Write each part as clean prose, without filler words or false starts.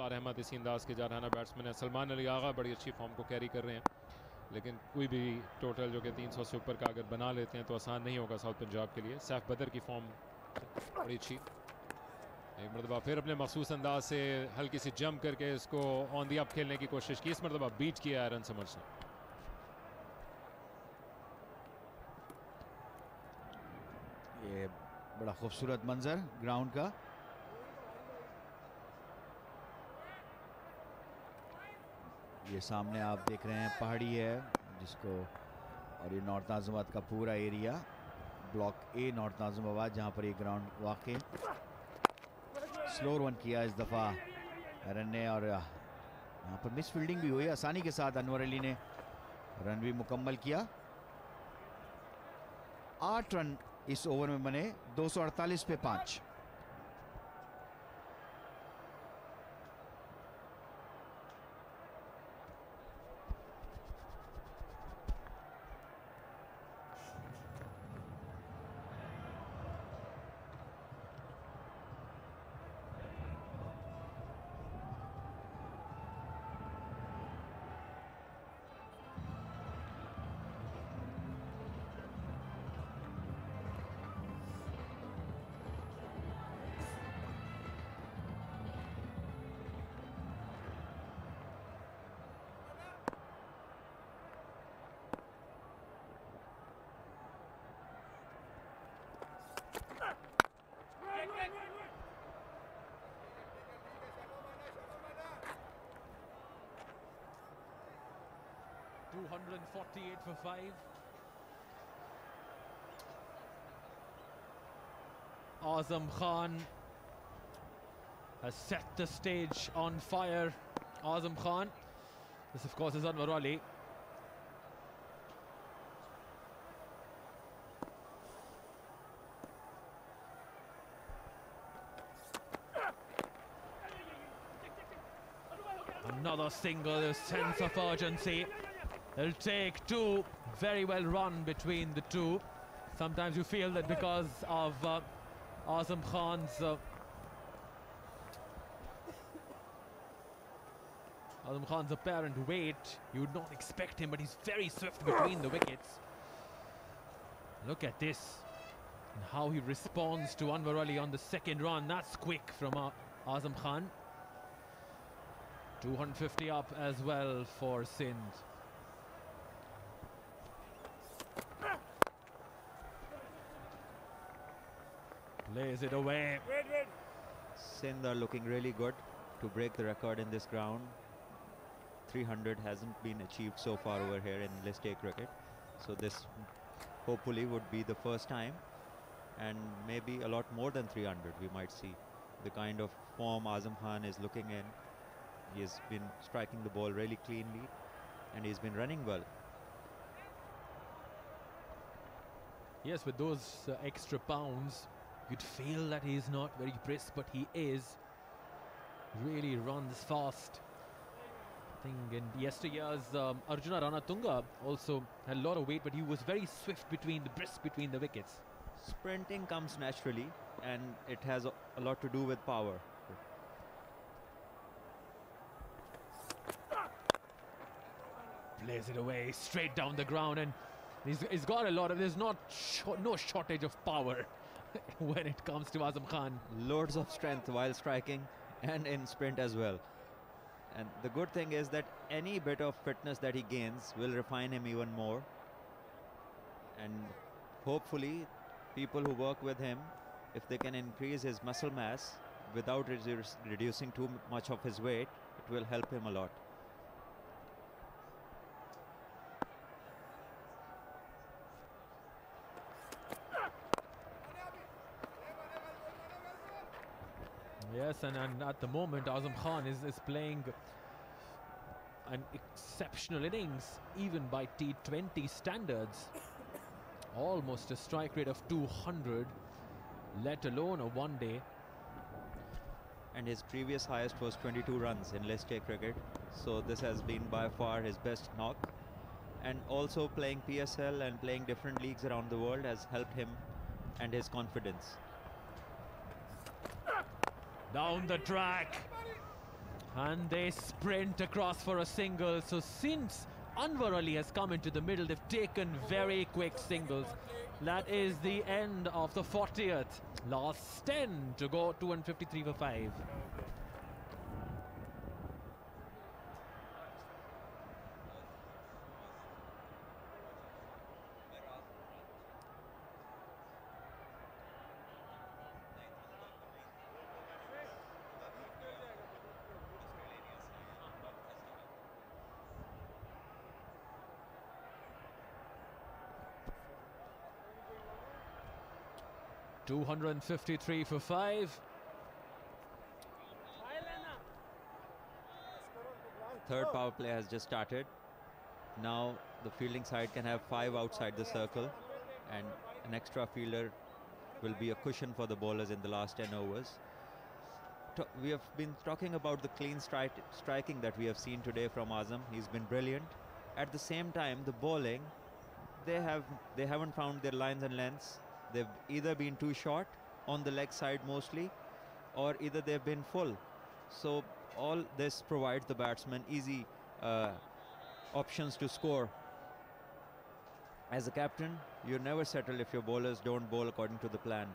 मुख्तार अहमद इसी अंदाज के जारहाना बैट्समैन है। सलमान अली आगा बड़ी अच्छी फॉर्म को कैरी कर रहे हैं, लेकिन कोई भी टोटल जो कि 300 से ऊपर का अगर बना लेते हैं तो आसान नहीं होगा साउथ पंजाब के लिए। सैफ बदर की फॉर्म बड़ी अच्छी, एक मरतबा फिर अपने मखसूस अंदाज से हल्की सी जंप करके इसको ऑन दी अप खेलने की कोशिश की, इस मरतबा बीट किया एरन समर्स ने। ये बड़ा खूबसूरत मंजर ग्राउंड का। ये सामने आप देख रहे हैं पहाड़ी है जिसको, और ये नॉर्थ नाज़िमाबाद का पूरा एरिया, ब्लॉक ए नॉर्थ नाज़िमाबाद, जहां पर ये ग्राउंड वाकई। स्लो रन किया इस दफा एरन ने, और यहाँ पर मिस फील्डिंग भी हुई आसानी के साथ। अनवर अली ने रन भी मुकम्मल किया। 8 रन इस ओवर में बने, 248 पे 5। $248 for 5. Azam Khan has set the stage on fire. Azam Khan. This, of course, is Anwar Ali. Another single, a sense of urgency. It'll take two, very well run between the two. Sometimes you feel that because of Azam Khan's apparent weight, you would not expect him, but he's very swift between the wickets. Look at this, and how he responds to Anwar Ali on the second run. That's quick from Azam Khan. 250 up as well for Sindh. Plays it away. Sindh are looking really good to break the record in this ground. 300 hasn't been achieved so far over here in List A cricket. So this hopefully would be the first time, and maybe a lot more than 300 we might see. The kind of form Azam Khan is looking in. He has been striking the ball really cleanly, and he's been running well. Yes, with those extra pounds, you'd feel that he's not very brisk, but he is. Really runs fast. I think in yesteryears, Arjuna Ranatunga also had a lot of weight, but he was very swift brisk between the wickets. Sprinting comes naturally, and it has a lot to do with power. Plays it away straight down the ground, and he's got a lot of. There's no shortage of power when it comes to Azam Khan. Loads of strength while striking and in sprint as well. And the good thing is that any bit of fitness that he gains will refine him even more. And hopefully people who work with him, if they can increase his muscle mass without reducing too much of his weight, it will help him a lot. Yes, and at the moment Azam Khan is playing an exceptional innings, even by T20 standards. Almost a strike rate of 200, let alone a one-day. And his previous highest was 22 runs in List A cricket. So this has been by far his best knock. And also playing PSL and playing different leagues around the world has helped him and his confidence. Down the track. And they sprint across for a single. So since Anwar Ali has come into the middle, they've taken very quick singles. That is the end of the 40th. Last 10 to go, 253 for 5. $253 for 5. Third power play has just started. Now the fielding side can have 5 outside the circle, and an extra fielder will be a cushion for the bowlers in the last 10 overs. We have been talking about the clean striking that we have seen today from Azam. He's been brilliant. At the same time, the bowling, they haven't found their lines and lengths. They've either been too short on the leg side mostly, or either they've been full. So all this provides the batsman easy options to score. As a captain, you never settle if your bowlers don't bowl according to the plan.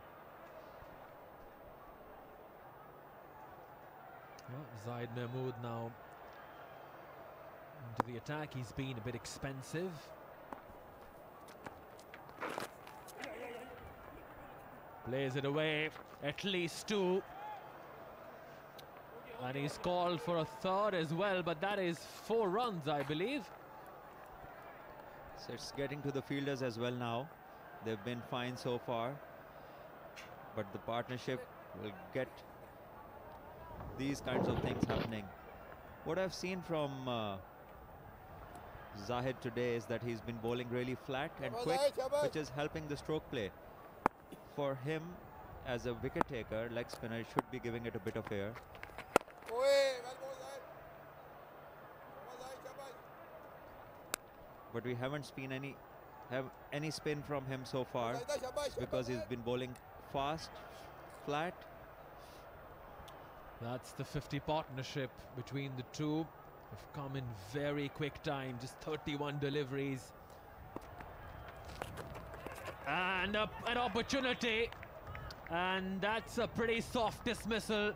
Well, Zaid Mahmood now into the attack. He's been a bit expensive. Plays it away, at least 2. And he's called for a third as well, but that is 4 runs, I believe. So it's getting to the fielders as well now. They've been fine so far, but the partnership will get these kinds of things happening. What I've seen from Zahid today is that he's been bowling really flat and quick, which is helping the stroke play. For him, as a wicket taker, leg spinner should be giving it a bit of air. But we haven't seen any spin from him so far, because he's been bowling fast, flat. That's the 50 partnership between the two. Have come in very quick time, just 31 deliveries. And an opportunity, and that's a pretty soft dismissal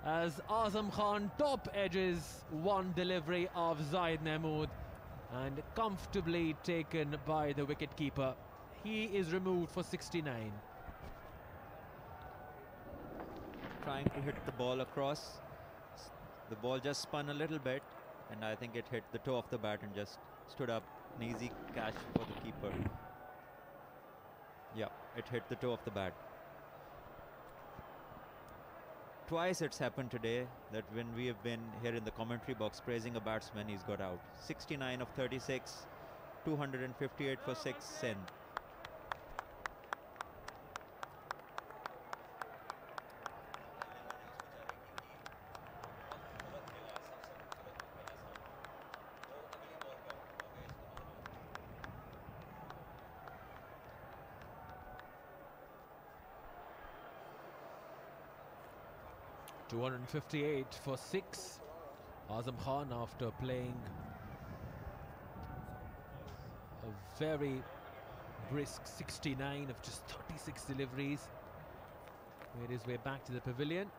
as Azam Khan top edges one delivery of Zaid Mahmood and comfortably taken by the wicketkeeper. He is removed for 69. Trying to hit the ball across. The ball just spun a little bit, and I think it hit the toe of the bat and just stood up. An easy catch for the keeper. Yeah, it hit the toe of the bat. Twice it's happened today that when we have been here in the commentary box praising a batsman, he's got out. 69 of 36, 258 for 6, Sindh. $258 for 6. Azam Khan, after playing a very brisk 69 of just 36 deliveries, made his way back to the pavilion.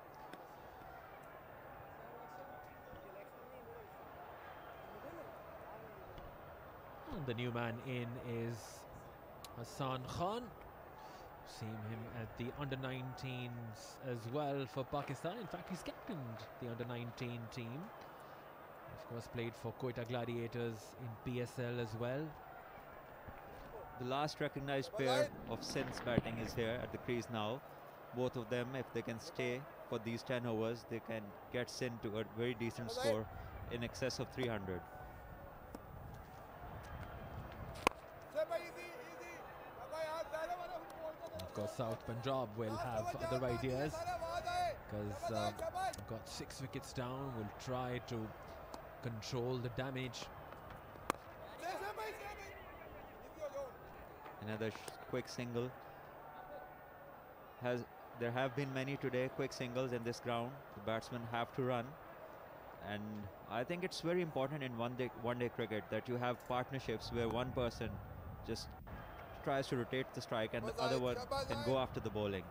And the new man in is Hassan Khan. Seen him at the under-19s as well for Pakistan. In fact, he's captained the under-19 team. Of course, played for Quetta Gladiators in PSL as well. The last recognized pair of Sindh's batting is here at the crease now. Both of them, if they can stay for these 10 overs, they can get Sindh to a very decent score in excess of 300. Of course, South Punjab will have other ideas, because got 6 wickets down, will try to control the damage. Another quick single. There have been many today quick singles in this ground. The batsmen have to run, And I think it's very important in one-day cricket that you have partnerships where one person just tries to rotate the strike and the other one can go after the bowling.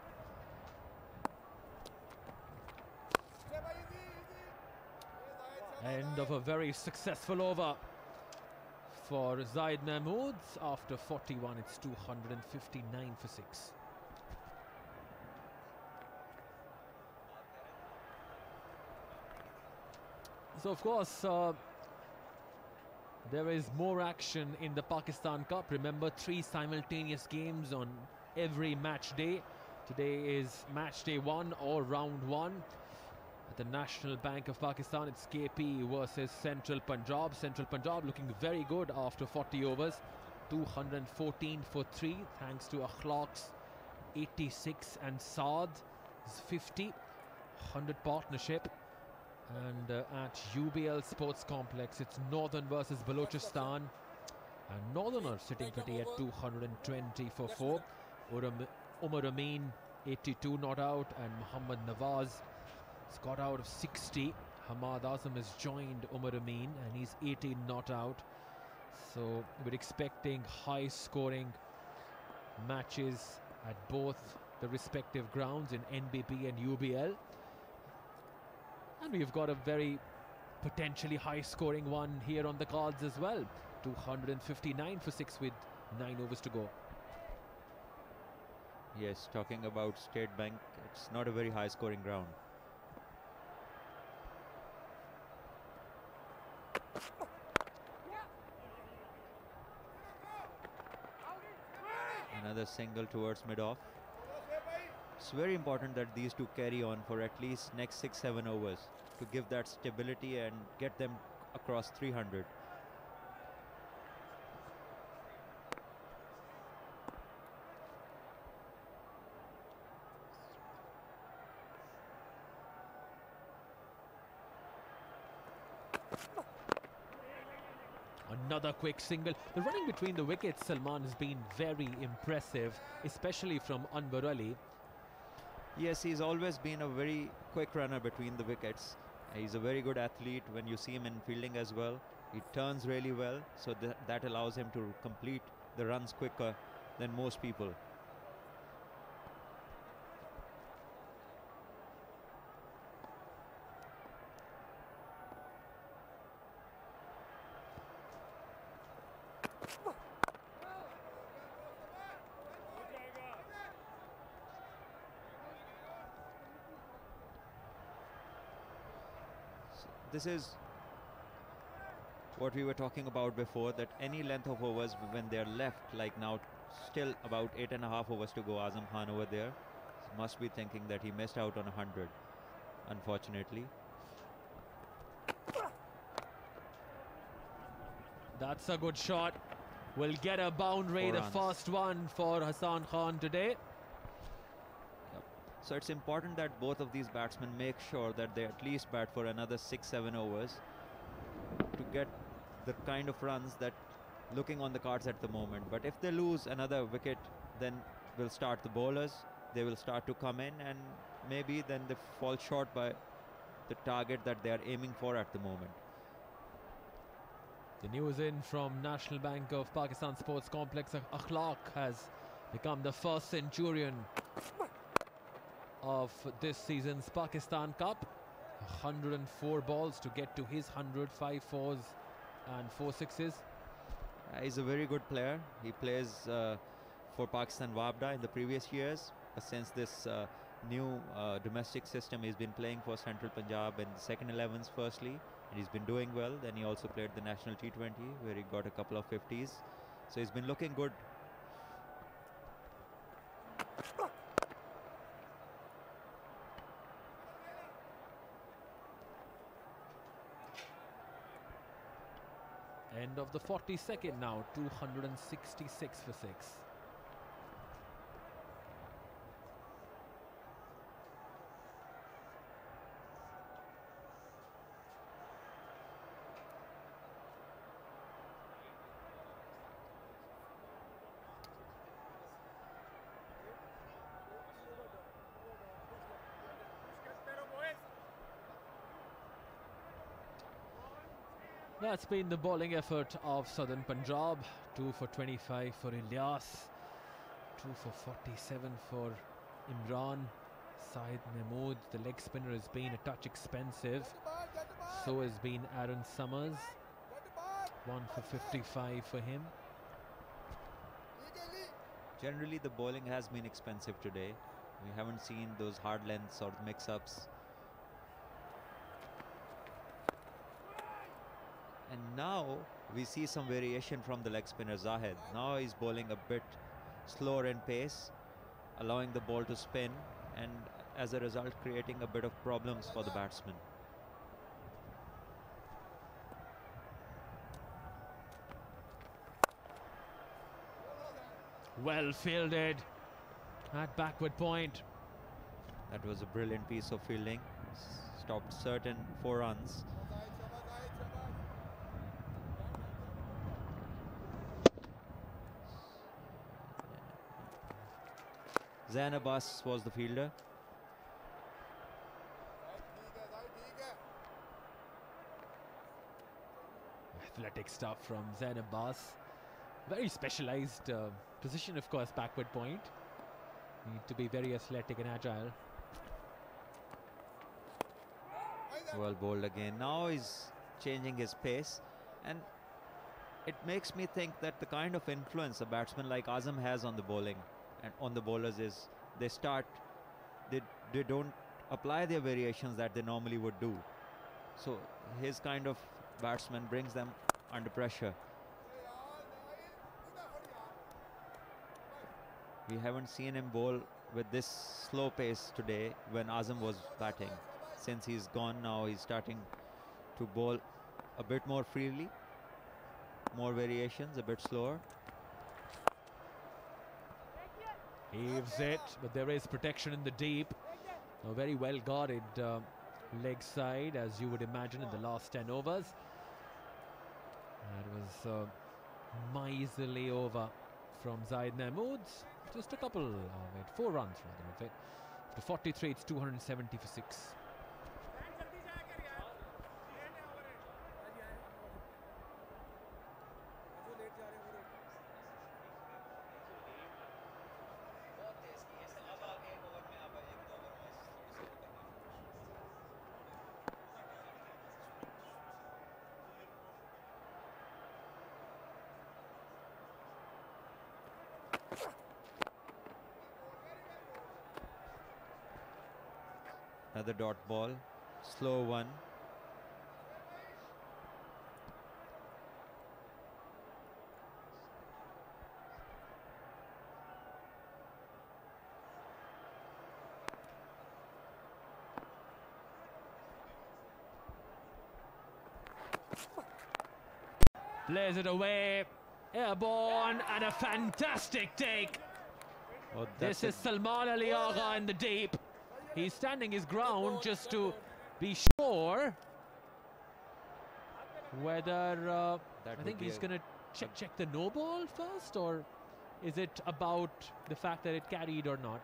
End of a very successful over for Zaid Mahmood. After 41, it's 259 for 6. So, of course, there is more action in the Pakistan Cup. Remember, 3 simultaneous games on every match day. Today is match day 1 or round 1. At the National Bank of Pakistan, it's KP versus Central Punjab. Central Punjab looking very good after 40 overs. 214 for 3, thanks to Akhlaq's 86 and Saad's 50. 100 partnership. And at UBL Sports Complex, it's Northern versus Balochistan. And Northern are sitting pretty at 220 for 4. Umar Amin, 82 not out. And Muhammad Nawaz has got out of 60. Hamad Azam has joined Umar Amin and he's 18 not out. So we're expecting high scoring matches at both the respective grounds in NBP and UBL. And we've got a very potentially high-scoring one here on the cards as well. 259 for 6 with 9 overs to go. Yes, talking about State Bank, it's not a very high-scoring ground. Another single towards mid-off. It's very important that these two carry on for at least next 6-7 overs to give that stability and get them across 300. Another quick single. The running between the wickets, Salman, has been very impressive, especially from Anwar Ali. Yes, he's always been a very quick runner between the wickets. He's a very good athlete. When you see him in fielding as well, he turns really well, so that allows him to complete the runs quicker than most people. This is what we were talking about before, that any length of overs when they're left, like now still about 8.5 overs to go, Azam Khan over there must be thinking that he missed out on 100, unfortunately. That's a good shot. Will get a boundary, the first one for Hassan Khan today. So it's important that both of these batsmen make sure that they at least bat for another 6-7 overs to get the kind of runs that looking on the cards at the moment. But if they lose another wicket, then will start the bowlers. They will start to come in and maybe then they fall short by the target that they are aiming for at the moment. The news in from National Bank of Pakistan Sports Complex, Akhlaq has become the first centurion of this season's Pakistan Cup. 104 balls to get to his 100, 5 fours and 4 sixes. He's a very good player. He plays for Pakistan Wabda in the previous years. Since this new domestic system, he's been playing for Central Punjab in the second 11s firstly, and he's been doing well. Then he also played the National T20 where he got a couple of 50s. So he's been looking good. End of the 42nd now, 266 for 6. That's been the bowling effort of Southern Punjab. 2 for 25 for Ilyas, 2 for 47 for Imran. Syed Mahmood, the leg spinner, has been a touch expensive. So has been Aaron Summers. 1 for 55 for him. Generally, the bowling has been expensive today. We haven't seen those hard lengths or mix-ups. And now we see some variation from the leg spinner Zahid. Now he's bowling a bit slower in pace, allowing the ball to spin, and as a result creating a bit of problems for the batsman. Well fielded at backward point. That was a brilliant piece of fielding. Stopped certain 4 runs. Zain Abbas was the fielder. Athletic stuff from Zain Abbas. Very specialized position, of course, backward point. Need to be very athletic and agile. Well bowled again. Now he's changing his pace, and it makes me think that the kind of influence a batsman like Azam has on the bowling and on the bowlers is they don't apply their variations that they normally would do. So his kind of batsman brings them under pressure. We haven't seen him bowl with this slow pace today when Azam was batting. Since he's gone now, he's starting to bowl a bit more freely, more variations, a bit slower. Heaves it, but there is protection in the deep. A very well guarded leg side, as you would imagine, in the last 10 overs. That was miserly over from Zaid Mahmood. Just a couple, 4 runs rather of it. To 43, it's 270 for 6. Another dot ball, slow one. Plays it away, airborne, and a fantastic take. Oh, This is Salman Ali Agha in the deep. He's standing his ground just to be sure whether I think he's going to check the no ball first, or is it about the fact that it carried or not?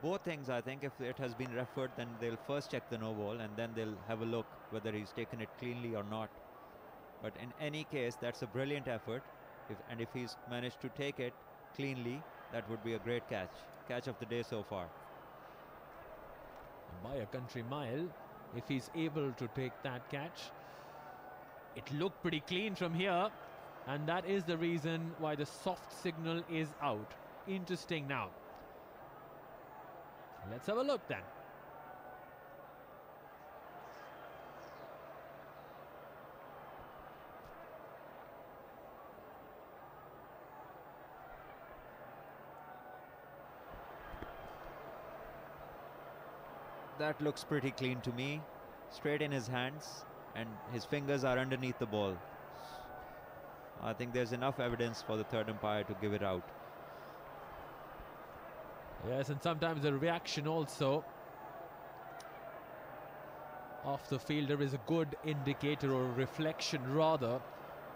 Both things, I think. If it has been referred, then they'll first check the no ball and then they'll have a look whether he's taken it cleanly or not. But in any case, that's a brilliant effort. If he's managed to take it cleanly, that would be a great catch of the day so far. By a country mile, if he's able to take that catch. It looked pretty clean from here, and that is the reason why the soft signal is out. Interesting now. Let's have a look then. That looks pretty clean to me. Straight in his hands, and his fingers are underneath the ball. I think there's enough evidence for the third umpire to give it out. Yes, and sometimes the reaction also of the fielder is a good indicator, or reflection rather,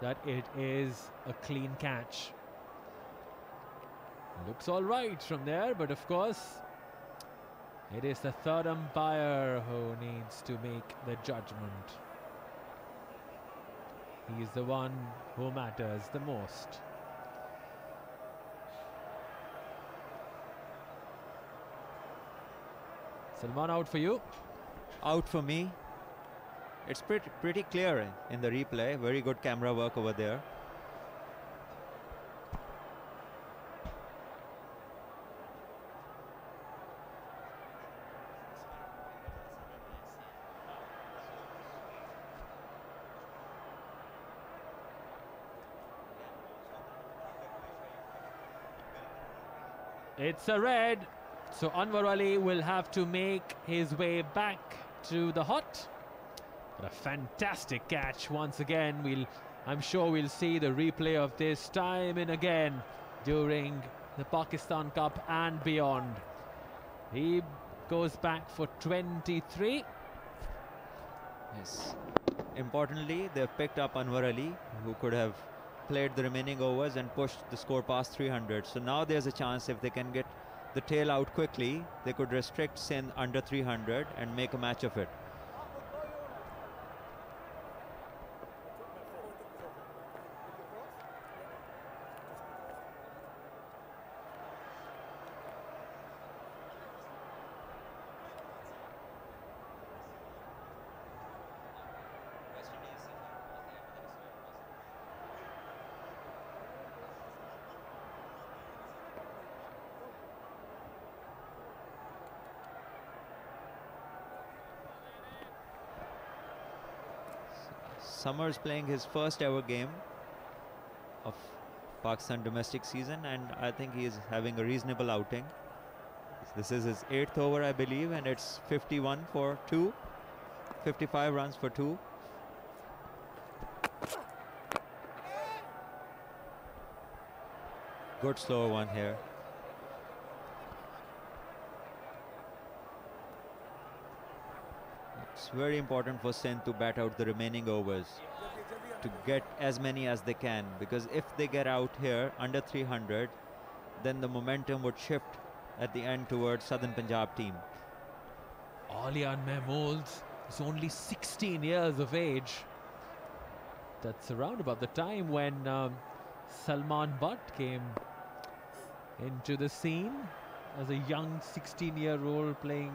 that it is a clean catch. Looks all right from there, but of course it is the third umpire who needs to make the judgment. He's the one who matters the most. Salman, out for you. Out for me. It's pretty clear in the replay. Very good camera work over there. It's a red. So Anwar Ali will have to make his way back to the hut. But a fantastic catch once again. I'm sure we'll see the replay of this time and again during the Pakistan Cup and beyond. He goes back for 23. Yes. Importantly, they've picked up Anwar Ali, who could have played the remaining overs and pushed the score past 300. So now there's a chance, if they can get the tail out quickly, they could restrict Sindh under 300 and make a match of it. Summers playing his first ever game of Pakistan domestic season, and I think he is having a reasonable outing. This is his 8th over, I believe, and it's 51 for 2, 55 runs for 2. Good slow one here. It's very important for Sindh to bat out the remaining overs, to get as many as they can, because if they get out here under 300, then the momentum would shift at the end towards Southern Punjab team. Alian Mahmood is only 16 years of age. That's around about the time when Salman Butt came into the scene as a young 16-year-old playing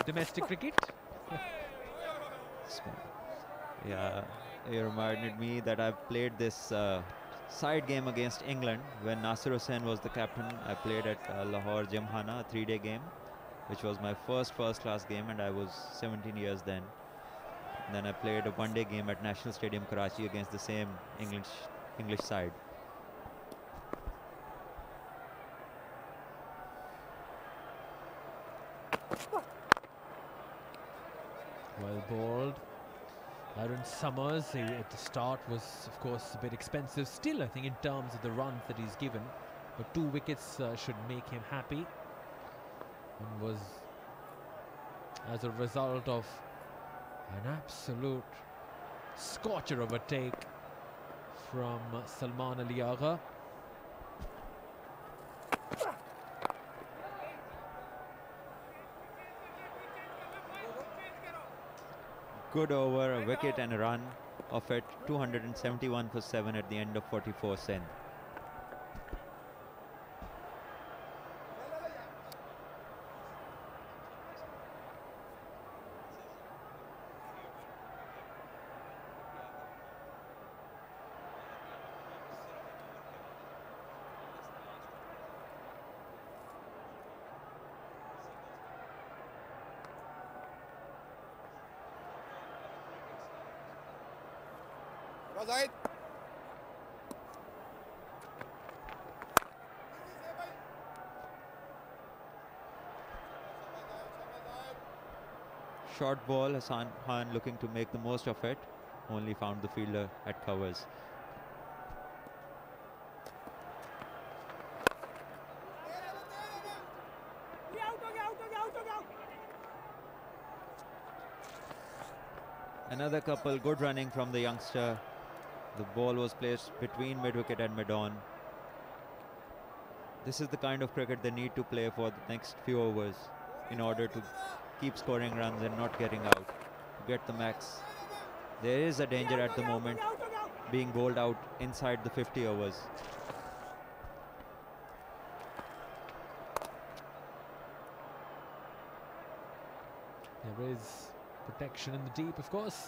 domestic cricket. Yeah, it reminded me that I've played this side game against England when Nasir Hussain was the captain. I played at Lahore Gymkhana, a 3-day game, which was my first-class game, and I was 17 years then. And then I played a 1-day game at National Stadium, Karachi, against the same English side. Well bowled. Aaron Summers, at the start, was of course a bit expensive still, I think, in terms of the runs that he's given, but 2 wickets should make him happy, and was as a result of an absolute scorcher of a take from Salman Ali Agha. Good over, a wicket and a run of it. 271 for 7 at the end of 44 Sindh. Short ball, Hassan Khan looking to make the most of it. Only found the fielder at covers. Another couple, good running from the youngster. The ball was placed between mid-wicket and mid-on. This is the kind of cricket they need to play for the next few overs in order to keep scoring runs and not getting out, to get the There is a danger at the moment being bowled out inside the 50 overs. There is protection in the deep, of course.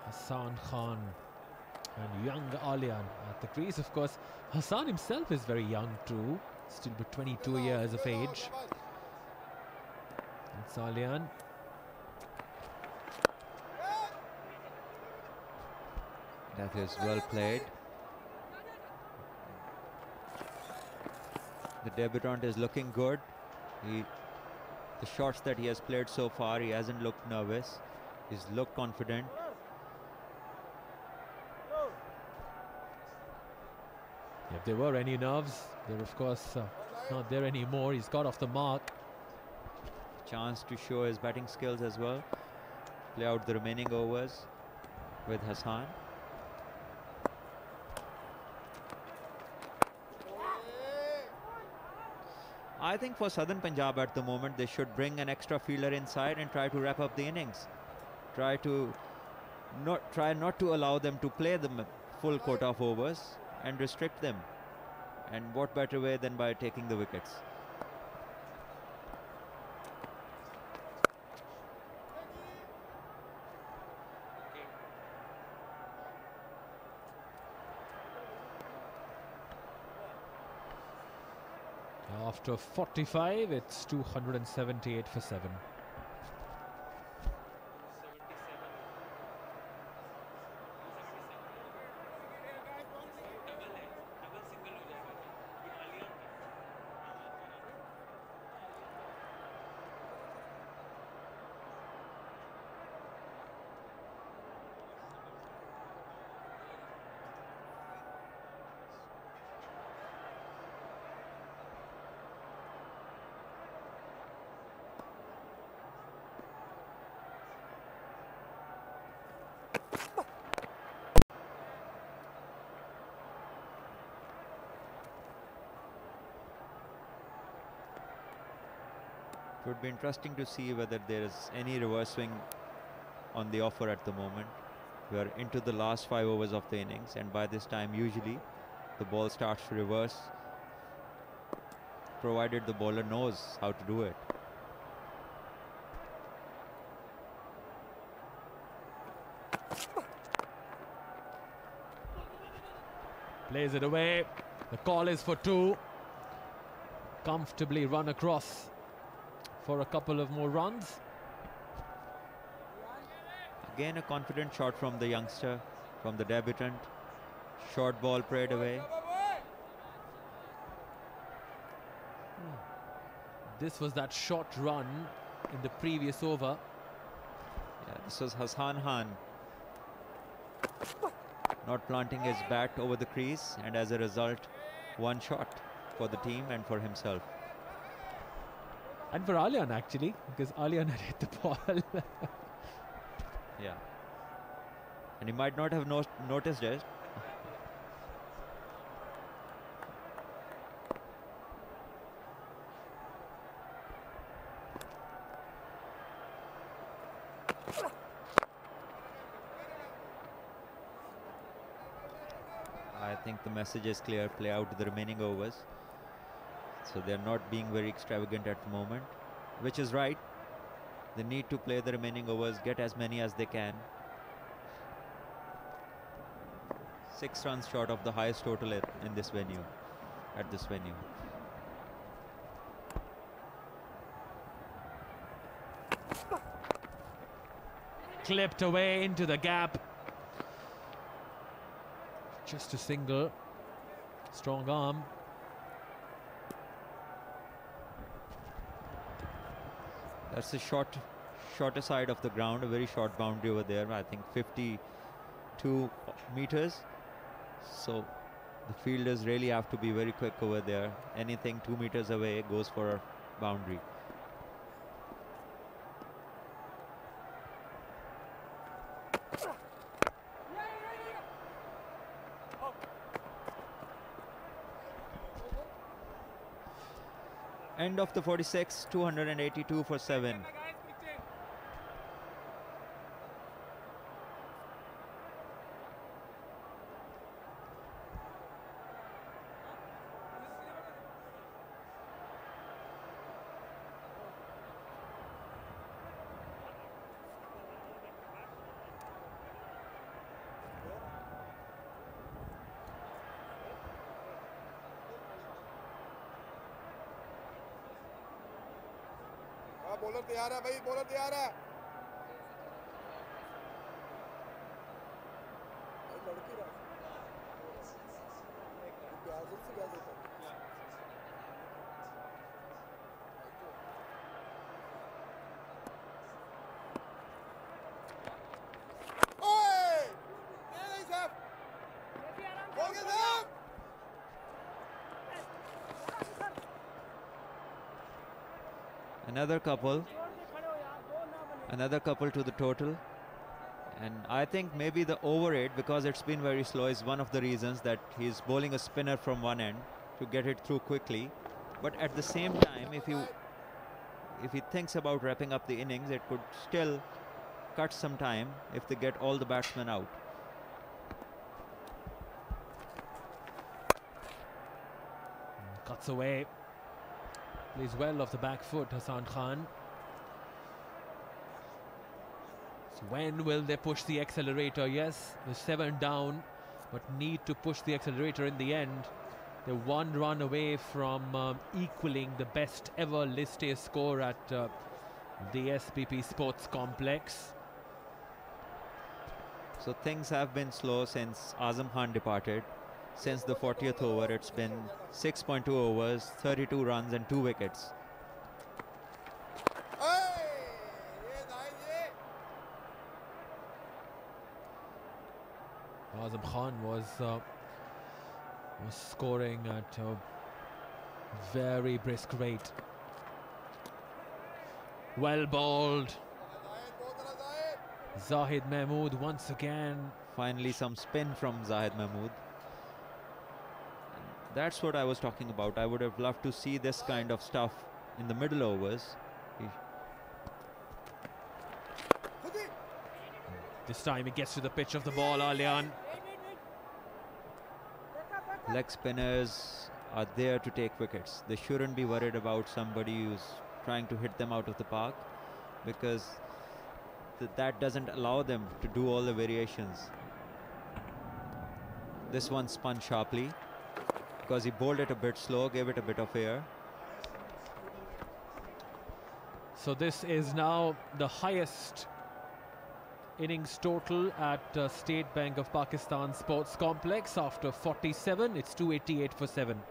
Hassan Khan and young Alian at the crease, of course. Hassan himself is very young too, still but 22 years of age. It's Alian. That is well played. The debutant is looking good. The shots that he has played so far, he hasn't looked nervous. He's looked confident. If there were any nerves, they're of course not there anymore. He's got off the mark. Chance to show his batting skills as well. Play out the remaining overs with Hassan. I think for Southern Punjab at the moment, they should bring an extra fielder inside and try to wrap up the innings. Try not to allow them to play the full quota of overs and restrict them. And what better way than by taking the wickets? After 45, it's 278 for 7. It would be interesting to see whether there is any reverse swing on the offer at the moment. We are into the last 5 overs of the innings, and by this time usually the ball starts to reverse, provided the bowler knows how to do it. Plays it away. The call is for 2. Comfortably run across for a couple of more runs. Again, a confident shot from the youngster, from the debutant. Short ball prayed away. This was that short run in the previous over. Yeah, this was Hassan Khan not planting his bat over the crease, and as a result, 1 shot for the team and for himself. And for Alian actually, because Alian had hit the ball. Yeah. And he might not have noticed it. I think the message is clear. Play out the remaining overs. So they're not being very extravagant at the moment, which is right. They need to play the remaining overs, get as many as they can. 6 runs short of the highest total in this venue, at this venue. Clipped away into the gap. Just a single. Strong arm. That's the shorter side of the ground, a very short boundary over there. I think 52 meters. So the fielders really have to be very quick over there. Anything 2 meters away goes for a boundary. End of the 46, 282 for 7. Bowler तैयार है भाई, bowler तैयार है। लड़की रहा ब्याज से ब्याज होता है। Another couple to the total, and I think maybe the over rate, because it's been very slow, is one of the reasons that he's bowling a spinner from one end to get it through quickly. But at the same time, if he thinks about wrapping up the innings, it could still cut some time if they get all the batsmen out. Cuts away. Plays well off the back foot, Hassan Khan. So when will they push the accelerator? Yes, the 7 down, but need to push the accelerator in the end. They're 1 run away from equaling the best ever List A score at the SPP Sports Complex. So things have been slow since Azam Khan departed. Since the 40th over, it's been 6.2 overs, 32 runs and 2 wickets. Azam Khan was scoring at a very brisk rate. Well bowled. Zahid Mahmood once again. Finally some spin from Zahid Mahmood. That's what I was talking about. I would have loved to see this kind of stuff in the middle overs. This time he gets to the pitch of the ball, Alian. Leg spinners are there to take wickets. They shouldn't be worried about somebody who's trying to hit them out of the park, because that doesn't allow them to do all the variations. This one spun sharply because he bowled it a bit slow, gave it a bit of air. So this is now the highest innings total at State Bank of Pakistan Sports Complex. After 47, it's 288 for 7.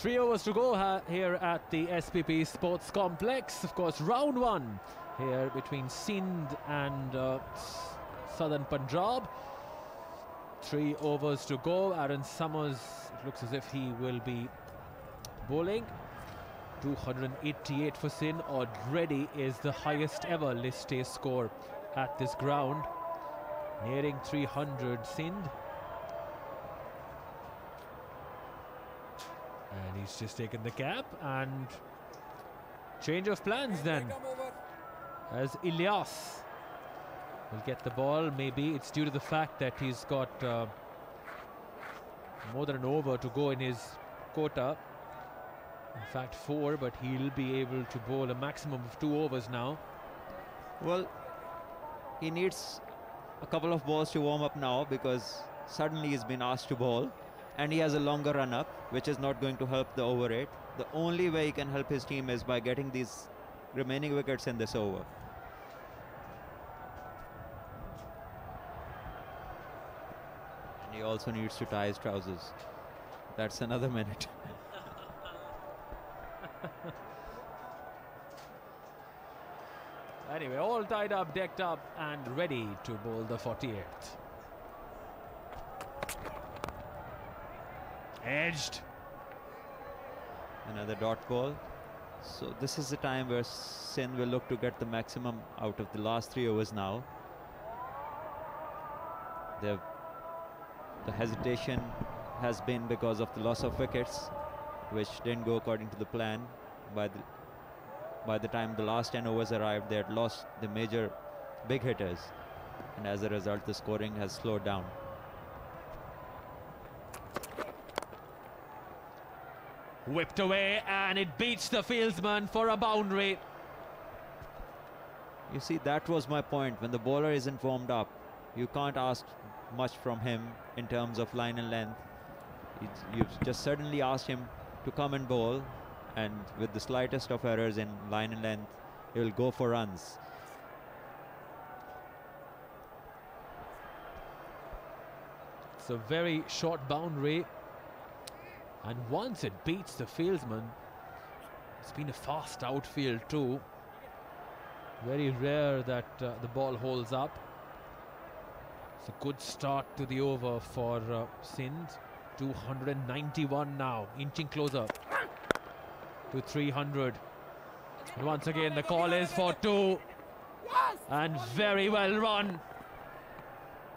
Three overs to go here at the SPP Sports Complex. Of course, round 1 here between Sindh and Southern Punjab. 3 overs to go. Aaron Summers, it looks as if he will be bowling. 288 for Sindh. Already is the highest ever List A score at this ground. Nearing 300 Sindh. And he's just taken the cap, and change of plans then, as Ilyas will get the ball. Maybe it's due to the fact that he's got more than an over to go in his quota. In fact 4, but he'll be able to bowl a maximum of 2 overs now. Well, he needs a couple of balls to warm up now, because suddenly he's been asked to bowl. And he has a longer run up, which is not going to help the over rate. The only way he can help his team is by getting these remaining wickets in this over. And he also needs to tie his trousers. That's another minute. Anyway, all tied up, decked up, and ready to bowl the 48th. Edged. Another dot ball. So this is the time where Sindh will look to get the maximum out of the last 3 overs now. The hesitation has been because of the loss of wickets, which didn't go according to the plan. By the time the last 10 overs arrived, they had lost the major big hitters, and as a result the scoring has slowed down. Whipped away, and it beats the fieldsman for a boundary. You see, that was my point. When the bowler isn't warmed up, you can't ask much from him in terms of line and length. You've just suddenly asked him to come and bowl, and with the slightest of errors in line and length, he will go for runs. It's a very short boundary, and once it beats the fieldsman, it's been a fast outfield too. Very rare that the ball holds up. It's a good start to the over for Sindh. 291 now, inching closer to 300. And once again the call is for 2, and very well run.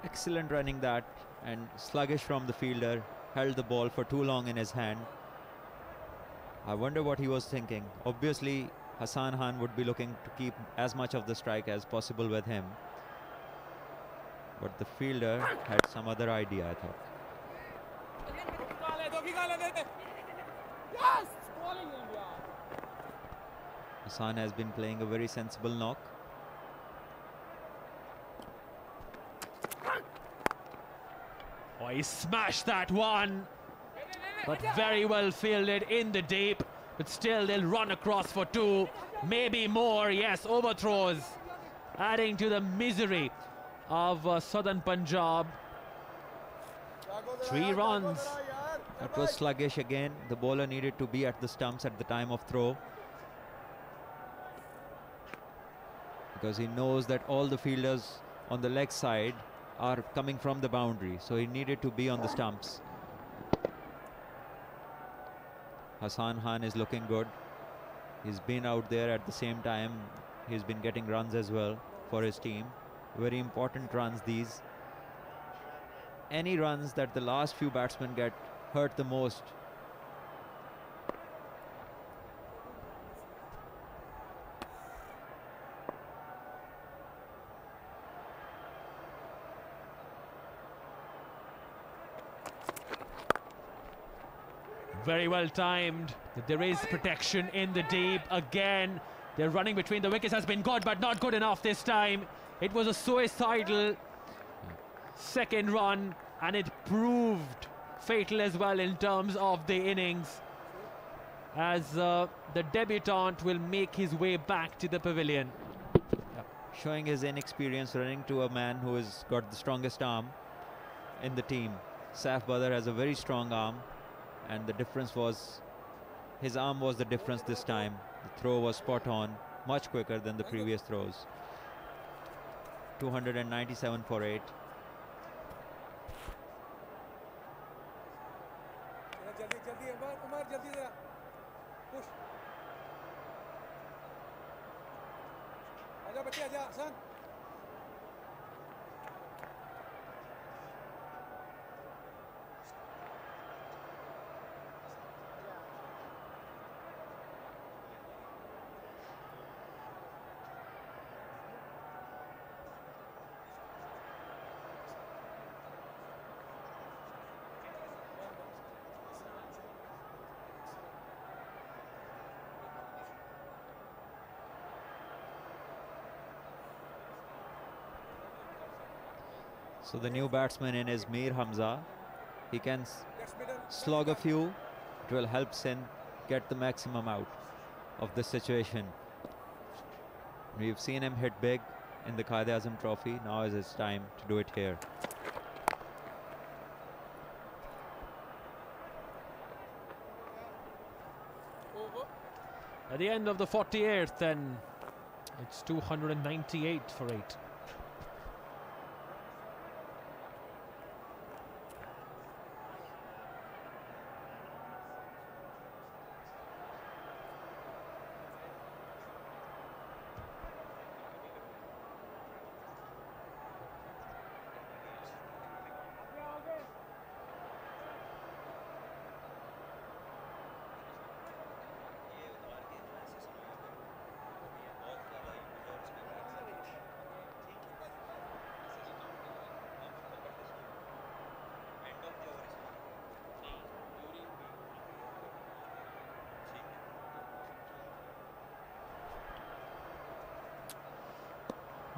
Excellent running that, and sluggish from the fielder, held the ball for too long in his hand. I wonder what he was thinking. Obviously Hassan Khan would be looking to keep as much of the strike as possible with him, but the fielder had some other idea, I thought. Hassan has been playing a very sensible knock. Oh, he smashed that one, but very well fielded in the deep. But still they'll run across for 2, maybe more. Yes, overthrows, adding to the misery of southern Punjab. 3 runs. That was sluggish again. The bowler needed to be at the stumps at the time of throw, because he knows that all the fielders on the leg side are coming from the boundary, so he needed to be on the stumps. Hassan Khan is looking good. He's been out there at the same time. He's been getting runs as well for his team. Very important runs these. Any runs that the last few batsmen get hurt the most. Very well timed. There is protection in the deep. Again, they're running between the wickets. Has been good, but not good enough this time. It was a suicidal second run, and it proved fatal as well in terms of the innings, as the debutant will make his way back to the pavilion. Showing his inexperience, running to a man who has got the strongest arm in the team. Saif Badr has a very strong arm, and the difference was his arm was the difference this time. The throw was spot on, much quicker than the previous throws. 297 for 8. So the new batsman in is Mir Hamza. He can slog a few. It will help Sindh get the maximum out of this situation. We've seen him hit big in the Quaid-e-Azam Trophy. Now is his time to do it here. At the end of the 48th, then it's 298 for 8.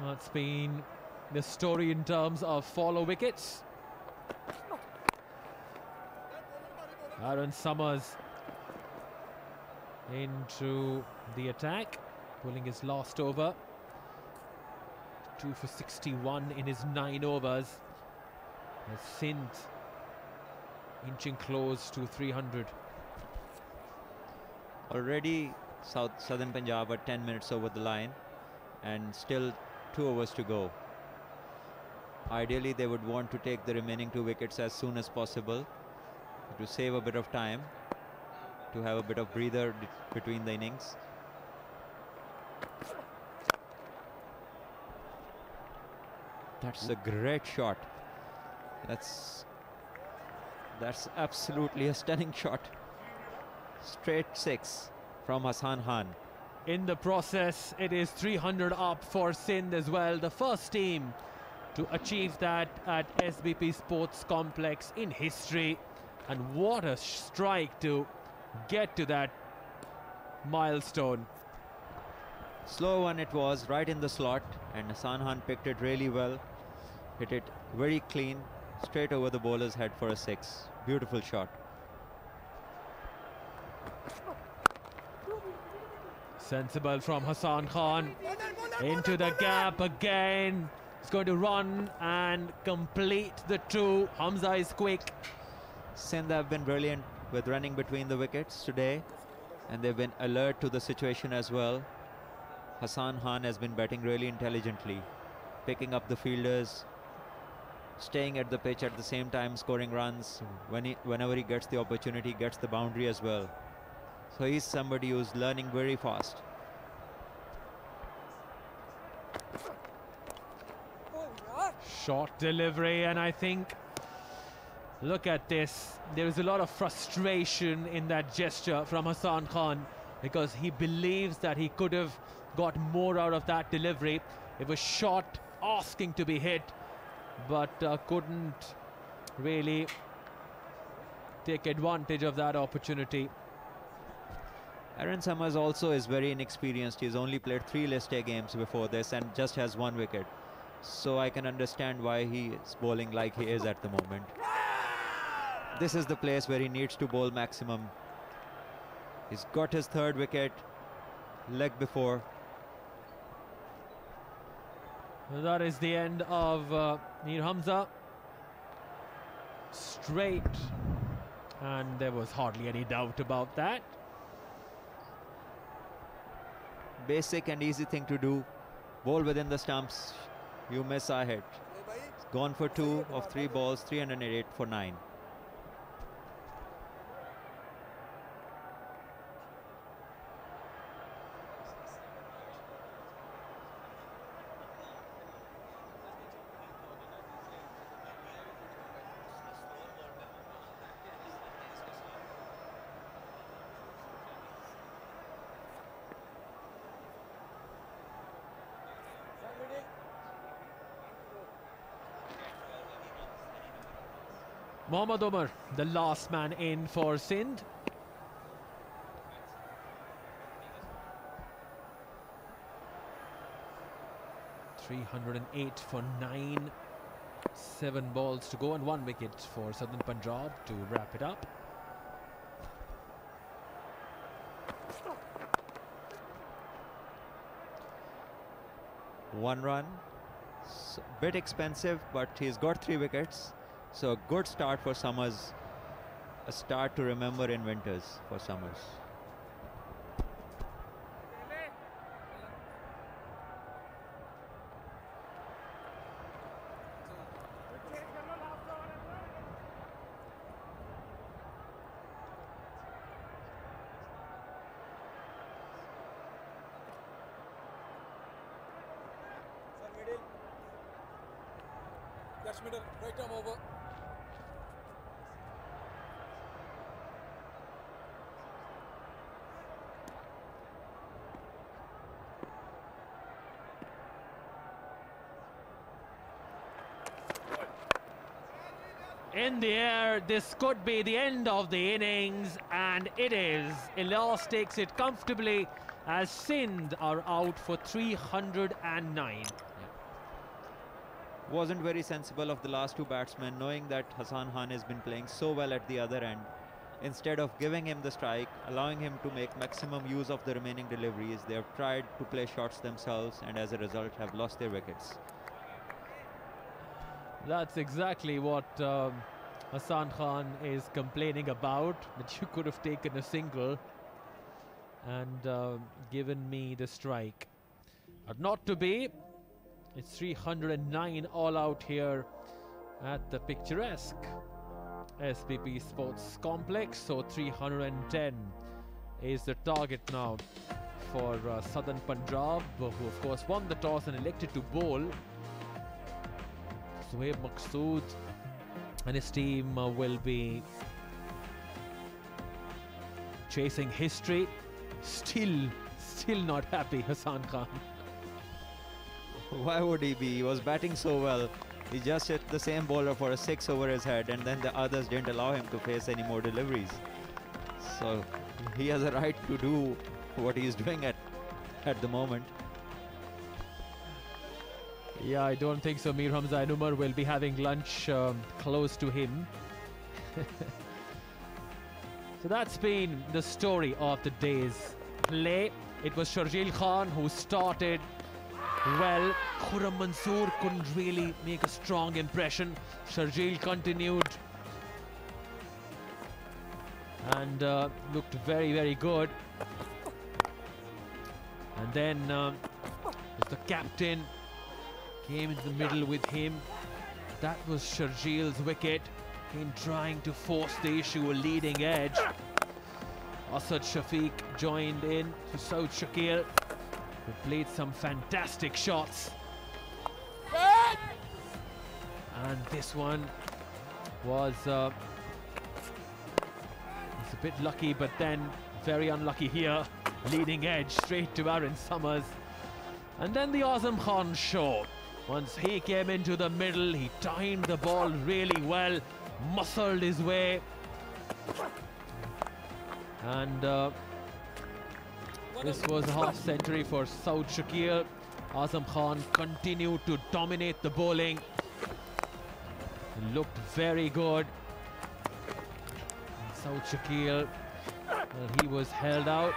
That's been the story in terms of follow wickets. Aaron Summers into the attack, pulling his last over. 2 for 61 in his 9 overs. As Sindh inching close to 300. Already Southern Punjab are 10 minutes over the line and still 2 overs to go. Ideally they would want to take the remaining 2 wickets as soon as possible to save a bit of time, to have a bit of breather between the innings. That's a great shot. That's absolutely a stunning shot. Straight 6 from Hassan Khan. In the process, it is 300 up for Sindh as well. The first team to achieve that at SBP Sports Complex in history. And what a strike to get to that milestone. Slow one it was, right in the slot, and Hassan Khan picked it really well. Hit it very clean, straight over the bowler's head for a 6. Beautiful shot. Sensible from Hassan Khan. Into the gap again. He's going to run and complete the 2. Hamza is quick. Sindh have been brilliant with running between the wickets today, and they've been alert to the situation as well. Hassan Khan has been batting really intelligently, picking up the fielders, staying at the pitch at the same time, scoring runs. Whenever he gets the opportunity, gets the boundary as well. So he's somebody who's learning very fast. Short delivery, and I think, look at this. There is a lot of frustration in that gesture from Hassan Khan because he believes that he could have got more out of that delivery. It was shot asking to be hit, but couldn't really take advantage of that opportunity. Aaron Summers also is very inexperienced. He's only played 3 List A games before this and just has 1 wicket. So I can understand why he is bowling like he is at the moment. This is the place where he needs to bowl maximum. He's got his 3rd wicket, leg before. That is the end of Mir Hamza. Straight, and there was hardly any doubt about that. Basic and easy thing to do. Bowl within the stumps. You miss, I hit. Gone for 2 of 3 balls, 308 for 9. Mohammad Umar, the last man in for Sindh. .308 for 9. 7 balls to go and 1 wicket for Southern Punjab to wrap it up. One run. Bit expensive, but he's got 3 wickets. So a good start for Summers. A start to remember in winters for Summers. That's middle, right arm over. In the air, this could be the end of the innings, and it is. Ilyas takes it comfortably as Sindh are out for 309. Yeah. wasn't very sensible of the last two batsmen, knowing that Hassan Khan has been playing so well at the other end. Instead of giving him the strike, allowing him to make maximum use of the remaining deliveries, they have tried to play shots themselves and as a result have lost their wickets. That's exactly what Hassan Khan is complaining about, that you could have taken a single and given me the strike. But not to be. It's 309 all out here at the picturesque SBP Sports Complex. So 310 is the target now for Southern Punjab, who of course won the toss and elected to bowl. Suhaib Maqsood and his team will be chasing history. Still not happy, Hassan Khan. Why would he be? He was batting so well. He just hit the same bowler for a 6 over his head, and then the others didn't allow him to face any more deliveries. So he has a right to do what he is doing at the moment. Yeah, I don't think so. Mir Hamza and Umar will be having lunch close to him. So that's been the story of the day's play. It was Sharjeel Khan who started well. Khurram Mansoor couldn't really make a strong impression. Sharjeel continued and looked very, very good. And then the captain came into the middle with him. That was Sharjeel's wicket. In trying to force the issue a leading edge. Asad Shafiq joined in to Saud Shakil, who played some fantastic shots. And this one was a bit lucky, but then very unlucky here. Leading edge straight to Aaron Summers. And then the Azam Khan show. Once he came into the middle, he timed the ball really well, muscled his way. And this was a half century for Saud Shakil. Azam Khan continued to dominate the bowling. He looked very good. And Saud Shakil, well, he was held out.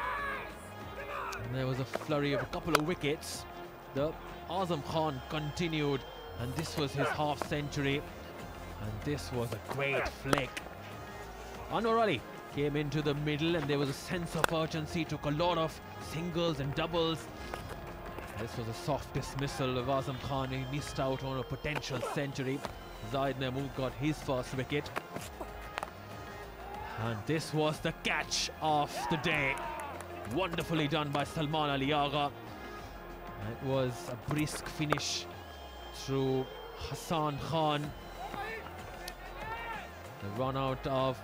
And there was a flurry of a couple of wickets. The Azam Khan continued, and this was his half century. And this was a great flick. Anwar Ali came into the middle, and there was a sense of urgency, took a lot of singles and doubles. This was a soft dismissal of Azam Khan. He missed out on a potential century. Zahid Mahmood got his first wicket. And this was the catch of the day. Wonderfully done by Salman Ali Agha. It was a brisk finish through Hassan Khan. The run out of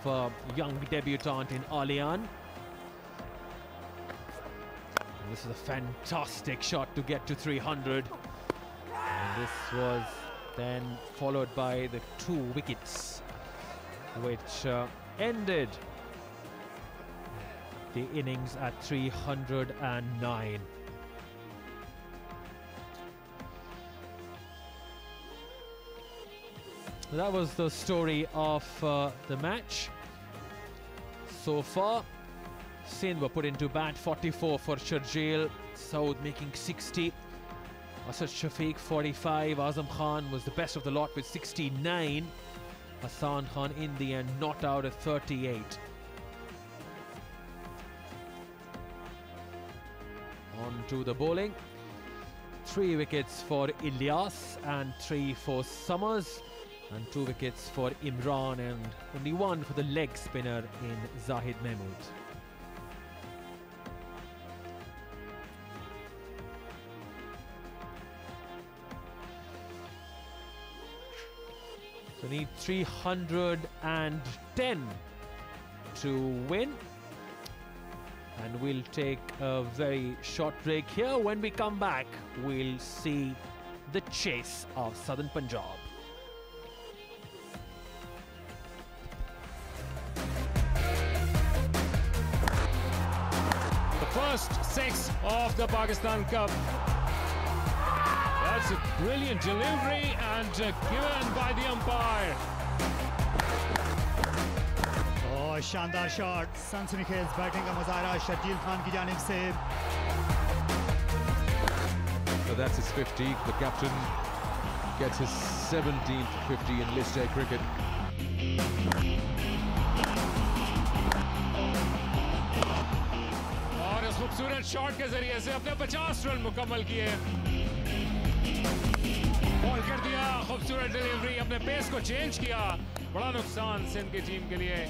young debutant in Alian. This is a fantastic shot to get to 300. And this was then followed by the 2 wickets, which ended the innings at 309. That was the story of the match. So far, Sindh were put into bat. 44 for Sharjeel, Saud making 60. Asad Shafiq 45. Azam Khan was the best of the lot with 69. Hassan Khan in the end not out at 38. On to the bowling. 3 wickets for Ilyas and 3 for Summers. And 2 wickets for Imran and only 1 for the leg spinner in Zahid Mahmood. So need 310 to win. And we'll take a very short break here. When we come back, we'll see the chase of Southern Punjab. First 6 of the Pakistan Cup. That's a brilliant delivery and given by the umpire. और शानदार shot, सनसनीखेज batting का मुजाहरा शर्जील खान की जानिब से. So that's his 50. The captain gets his 17th 50 in List A cricket. और इस खूबसूरत शॉट के जरिए से अपने 50 रन मुकम्मल किए. बॉल कर दिया, खूबसूरत डिलीवरी, अपने पेस को चेंज किया. बड़ा नुकसान सिंध की टीम के लिए.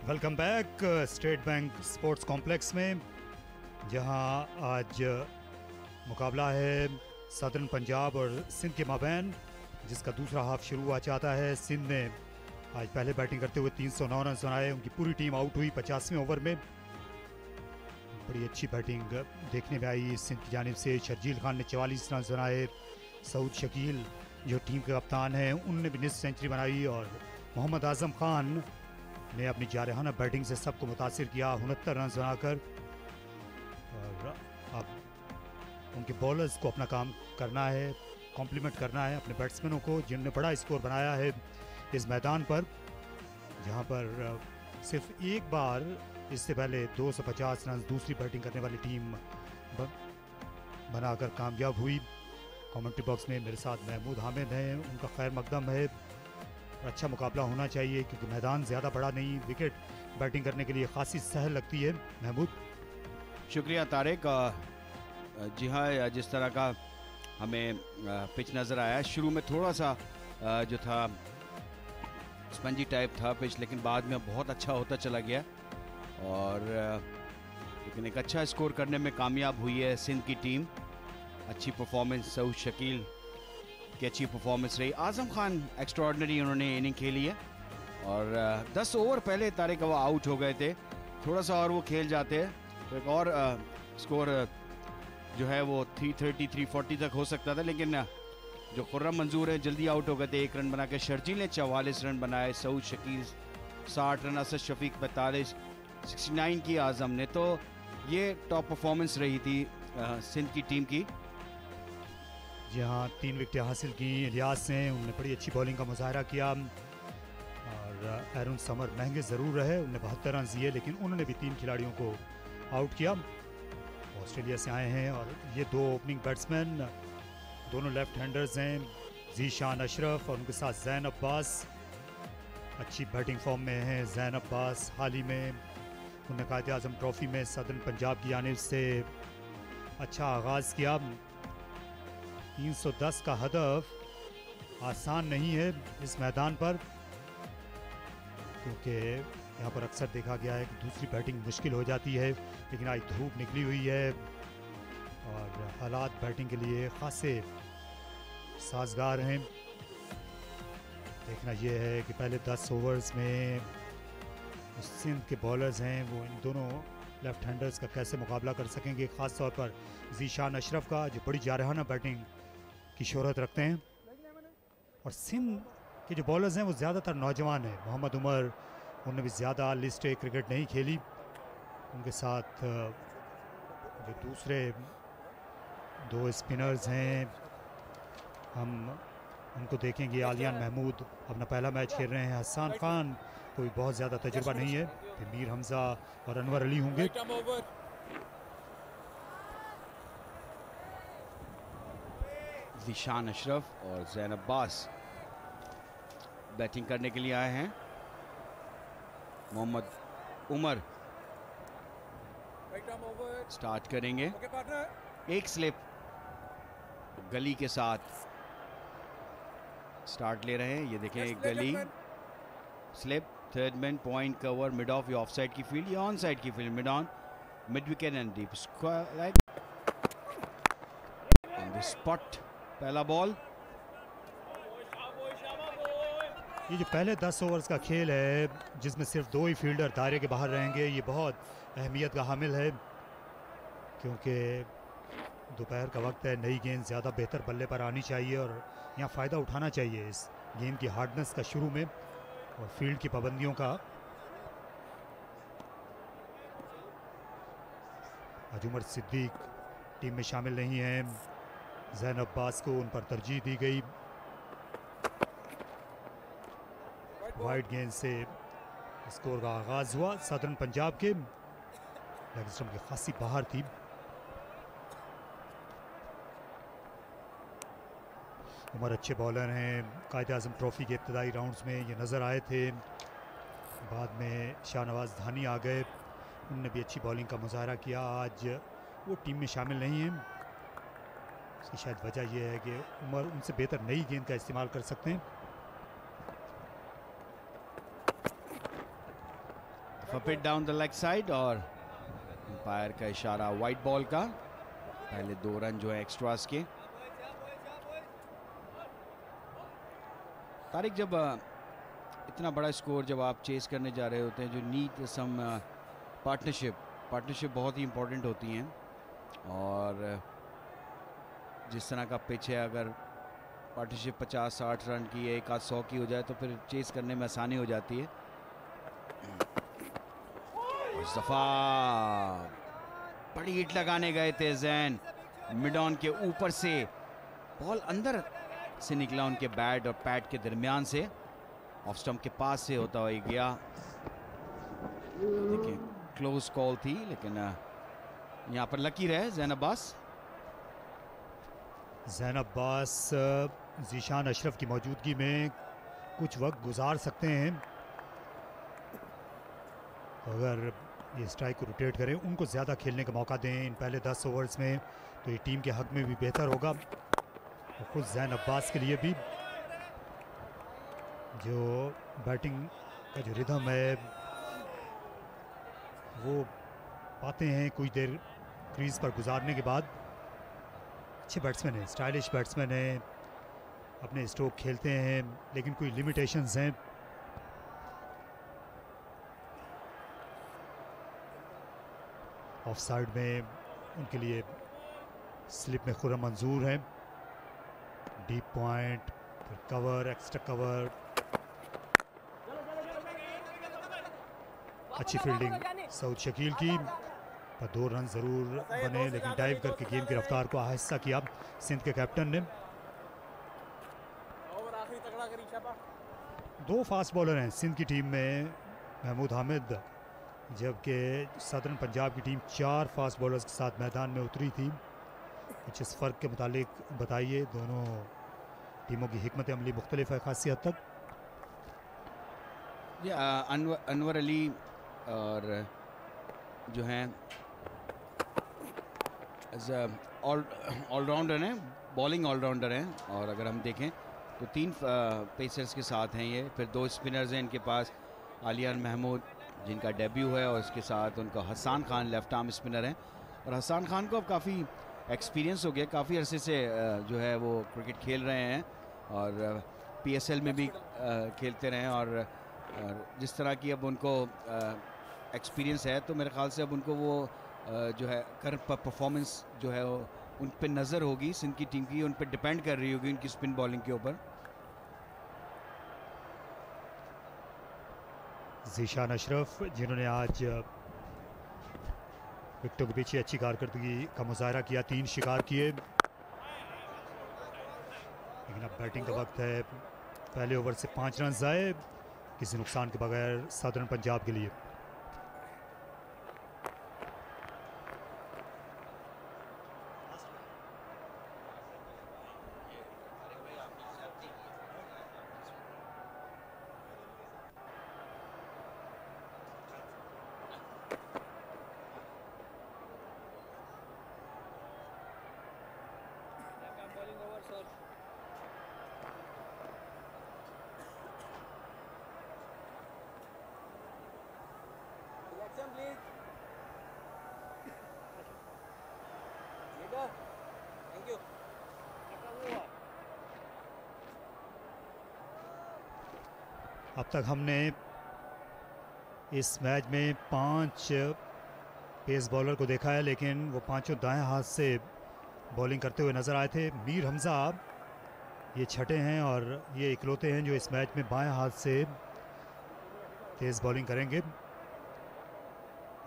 Welcome back state bank sports complex में, जहां आज मुकाबला है सदर्न पंजाब और सिंध के माबैन, जिसका दूसरा हाफ शुरू हुआ चाहता है। सिंध ने आज पहले बैटिंग करते हुए 309 रन बनाए। उनकी पूरी टीम आउट हुई 50वें ओवर में। बड़ी अच्छी बैटिंग देखने में आई सिंध की जानिब से। शर्जील खान ने 44 रन बनाए। सऊद शकील जो टीम के कप्तान हैं, उनने भी निस्फ सेंचुरी बनाई, और मोहम्मद आजम खान ने अपनी जारहाना बैटिंग से सबको मुतासिर किया 69 रन बनाकर। और अब उनके बॉलर्स को अपना काम करना है, कॉम्प्लीमेंट करना है अपने बैट्समैनों को, जिन्होंने बड़ा स्कोर बनाया है इस मैदान पर, जहां पर सिर्फ एक बार इससे पहले 250 रन दूसरी बैटिंग करने वाली टीम बनाकर कामयाब हुई। कमेंट्री बॉक्स में मेरे साथ महमूद हामिद हैं, उनका खैर मकदम है। अच्छा मुकाबला होना चाहिए क्योंकि मैदान ज़्यादा बड़ा नहीं, विकेट बैटिंग करने के लिए खासी सहल लगती है। महमूद, शुक्रिया तारिक। जी हाँ, जिस तरह का हमें पिच नज़र आया, शुरू में थोड़ा सा जो था स्पंजी टाइप था पिच, लेकिन बाद में बहुत अच्छा होता चला गया, और लेकिन एक अच्छा स्कोर करने में कामयाब हुई है सिंध की टीम। अच्छी परफॉर्मेंस सऊद शकील की अच्छी परफॉर्मेंस रही। आजम खान एक्स्ट्राऑर्डिनरी उन्होंने इनिंग खेली है, और 10 ओवर पहले तारिक वो आउट हो गए थे। थोड़ा सा और वो खेल जाते तो एक और स्कोर जो है वो 330 340 तक हो सकता था, लेकिन जो खुर्रम मंजूर है जल्दी आउट हो गए थे 1 रन बना के। शर्जील ने 44 रन बनाए, सऊद शकील 60 रन, असद शफीक 45, 69 की आजम ने। तो ये टॉप परफॉर्मेंस रही थी सिंध की टीम की। जहां 3 विकेटें हासिल की इलियास ने, उन्होंने बड़ी अच्छी बॉलिंग का मुजाहरा किया, और एरन समर महंगे ज़रूर रहे, उन्होंने 72 रन दिए, लेकिन उन्होंने भी 3 खिलाड़ियों को आउट किया। ऑस्ट्रेलिया से आए हैं, और ये 2 ओपनिंग बैट्समैन दोनों लेफ्ट हैंडर्स हैं, ज़ीशान अशरफ और उनके साथ ज़ैन अब्बास। अच्छी बैटिंग फॉर्म में हैं ज़ैन अब्बास। हाल ही में उन्होंने कायद-ए-आज़म ट्रॉफ़ी में सदर्न पंजाब की जानिब से अच्छा आगाज़ किया। 310 का हदफ आसान नहीं है इस मैदान पर, क्योंकि यहाँ पर अक्सर देखा गया है कि दूसरी बैटिंग मुश्किल हो जाती है, लेकिन आज धूप निकली हुई है और हालात बैटिंग के लिए खासे साजगार हैं। देखना यह है कि पहले 10 ओवर्स में सिंध के बॉलर्स हैं वो इन दोनों लेफ्ट हैंडर्स का कैसे मुकाबला कर सकेंगे, ख़ास तौर पर ज़ीशान अशरफ का, जो बड़ी जारहाना बैटिंग की शोहरत रखते हैं। और सिंध के जो बॉलर्स हैं वो ज़्यादातर नौजवान हैं। मोहम्मद उमर, उन्होंने भी ज़्यादा लिस्ट ए क्रिकेट नहीं खेली। उनके साथ जो दूसरे 2 स्पिनर्स हैं, हम उनको देखेंगे। आलियान महमूद अपना पहला मैच खेल रहे हैं। हसन खान कोई बहुत ज़्यादा तजुर्बा नहीं है। फिर मीर हमज़ा और अनवर अली होंगे। ज़ीशान अशरफ और ज़ैन अब्बास बैटिंग करने के लिए आए हैं। मोहम्मद उमर स्टार्ट करेंगे। एक स्लिप गली के साथ स्टार्ट ले रहे हैं। ये देखें, गली slip, third man, point cover, mid of, of side की फील्ड या ऑन साइड की field, mid on, mid wicket and deep square on the spot. पहला बॉल। ये जो पहले 10 ओवर्स का खेल है, जिसमें सिर्फ 2 ही फील्डर दायरे के बाहर रहेंगे, ये बहुत अहमियत का हामिल है, क्योंकि दोपहर का वक्त है। नई गेंद ज़्यादा बेहतर बल्ले पर आनी चाहिए और यहाँ फ़ायदा उठाना चाहिए इस गेंद की हार्डनेस का शुरू में और फील्ड की पाबंदियों का। अजूमर सिद्दीक टीम में शामिल नहीं हैं। ज़ैन अब्बास को उन पर तरजीह दी गई। वाइड गेंद से स्कोर का आगाज हुआ सदर्न पंजाब के। लेग स्टंप की खासी बाहर थी। उमर अच्छे बॉलर हैं। कायद-ए-आज़म ट्रॉफी के इब्तदाई राउंड्स में ये नज़र आए थे। बाद में शाहनवाज धानी आ गए, उनने भी अच्छी बॉलिंग का मुजाहरा किया। आज वो टीम में शामिल नहीं हैं। इसकी शायद वजह यह है कि उमर उनसे बेहतर नई गेंद का इस्तेमाल कर सकते हैं। Rough pit down the leg side और अंपायर का इशारा वाइट बॉल का। पहले 2 रन जो है एक्स्ट्रास के। तारिक, जब इतना बड़ा स्कोर जब आप चेस करने जा रहे होते हैं, जो नीड सम पार्टनरशिप बहुत ही इंपॉर्टेंट होती हैं, और जिस तरह का पिच है, अगर पार्टनरशिप 50-60 रन की है, 100 की हो जाए तो फिर चेस करने में आसानी हो जाती है। इस दफा बड़ी हिट लगाने गए थे जैन, मिड ऑन के ऊपर से बॉल अंदर से निकला उनके बैट और पैड के दरमियान से, ऑफ स्टंप के पास से होता हुआ गया। देखिए क्लोज कॉल थी, लेकिन यहाँ पर लकी रहे जैन अब्बास। जैन अब्बास ज़ीशान अशरफ की मौजूदगी में कुछ वक्त गुजार सकते हैं। तो अगर ये स्ट्राइक को रोटेट करें, उनको ज़्यादा खेलने का मौका दें इन पहले 10 ओवर्स में, तो ये टीम के हक में भी बेहतर होगा। और खुद जैन अब्बास के लिए भी जो बैटिंग का जो रिदम है वो पाते हैं कुछ देर क्रीज पर गुजारने के बाद। अच्छे बैट्समैन हैं, स्टाइलिश बैट्समैन हैं, अपने स्ट्रोक खेलते हैं, लेकिन कोई लिमिटेशंस हैं। ऑफ साइड में उनके लिए स्लिप में खुर्रम मंजूर है। डीप पॉइंट, फिर कवर, एक्स्ट्रा कवर, अच्छी फील्डिंग सऊद शकील की, पर 2 रन जरूर बने, लेकिन डाइव करके गेम की रफ्तार को आहिस्ता किया सिंध के कैप्टन ने। 2 फास्ट बॉलर हैं सिंध की टीम में, महमूद हामिद, जबकि सदर्न पंजाब की टीम 4 फास्ट बॉलर्स के साथ मैदान में उतरी थी। कुछ इस फ़र्क के मुतालिक बताइए, दोनों टीमों की हिकमत अमली मुख्तलिफ है खासी हद तक। ये अनवर अली और जो हैं ऑलराउंडर हैं, बॉलिंग ऑलराउंडर हैं, और अगर हम देखें तो 3 पेसर्स के साथ हैं ये, फिर 2 स्पिनर्स हैं इनके पास, आलियान महमूद जिनका डेब्यू है, और इसके साथ उनका Hasan Khan left arm spinner हैं। और हसन खान को अब काफ़ी एक्सपीरियंस हो गया, काफ़ी अरसे से जो है वो क्रिकेट खेल रहे हैं, और PSL में भी खेलते रहे हैं, और जिस तरह की अब उनको एक्सपीरियंस है, तो मेरे ख्याल से अब उनको वो जो है करंट परफॉर्मेंस जो है वो उन पे नज़र होगी, सिंध की टीम की उन पे डिपेंड कर रही होगी उनकी स्पिन बॉलिंग के ऊपर। ज़ीशान अशरफ, जिन्होंने आज विकेटों के पीछे अच्छी कारकर्दगी का मुजाहरा किया, 3 शिकार किए, लेकिन अब बैटिंग का वक्त है। पहले ओवर से 5 रन आए किसी नुकसान के बगैर सदर्न पंजाब के लिए। अब तक हमने इस मैच में 5 पेस बॉलर को देखा है, लेकिन वो 5 दाएं हाथ से बॉलिंग करते हुए नज़र आए थे। मीर हमजा ये छठे हैं और ये इकलौते हैं जो इस मैच में बाएं हाथ से तेज़ बॉलिंग करेंगे।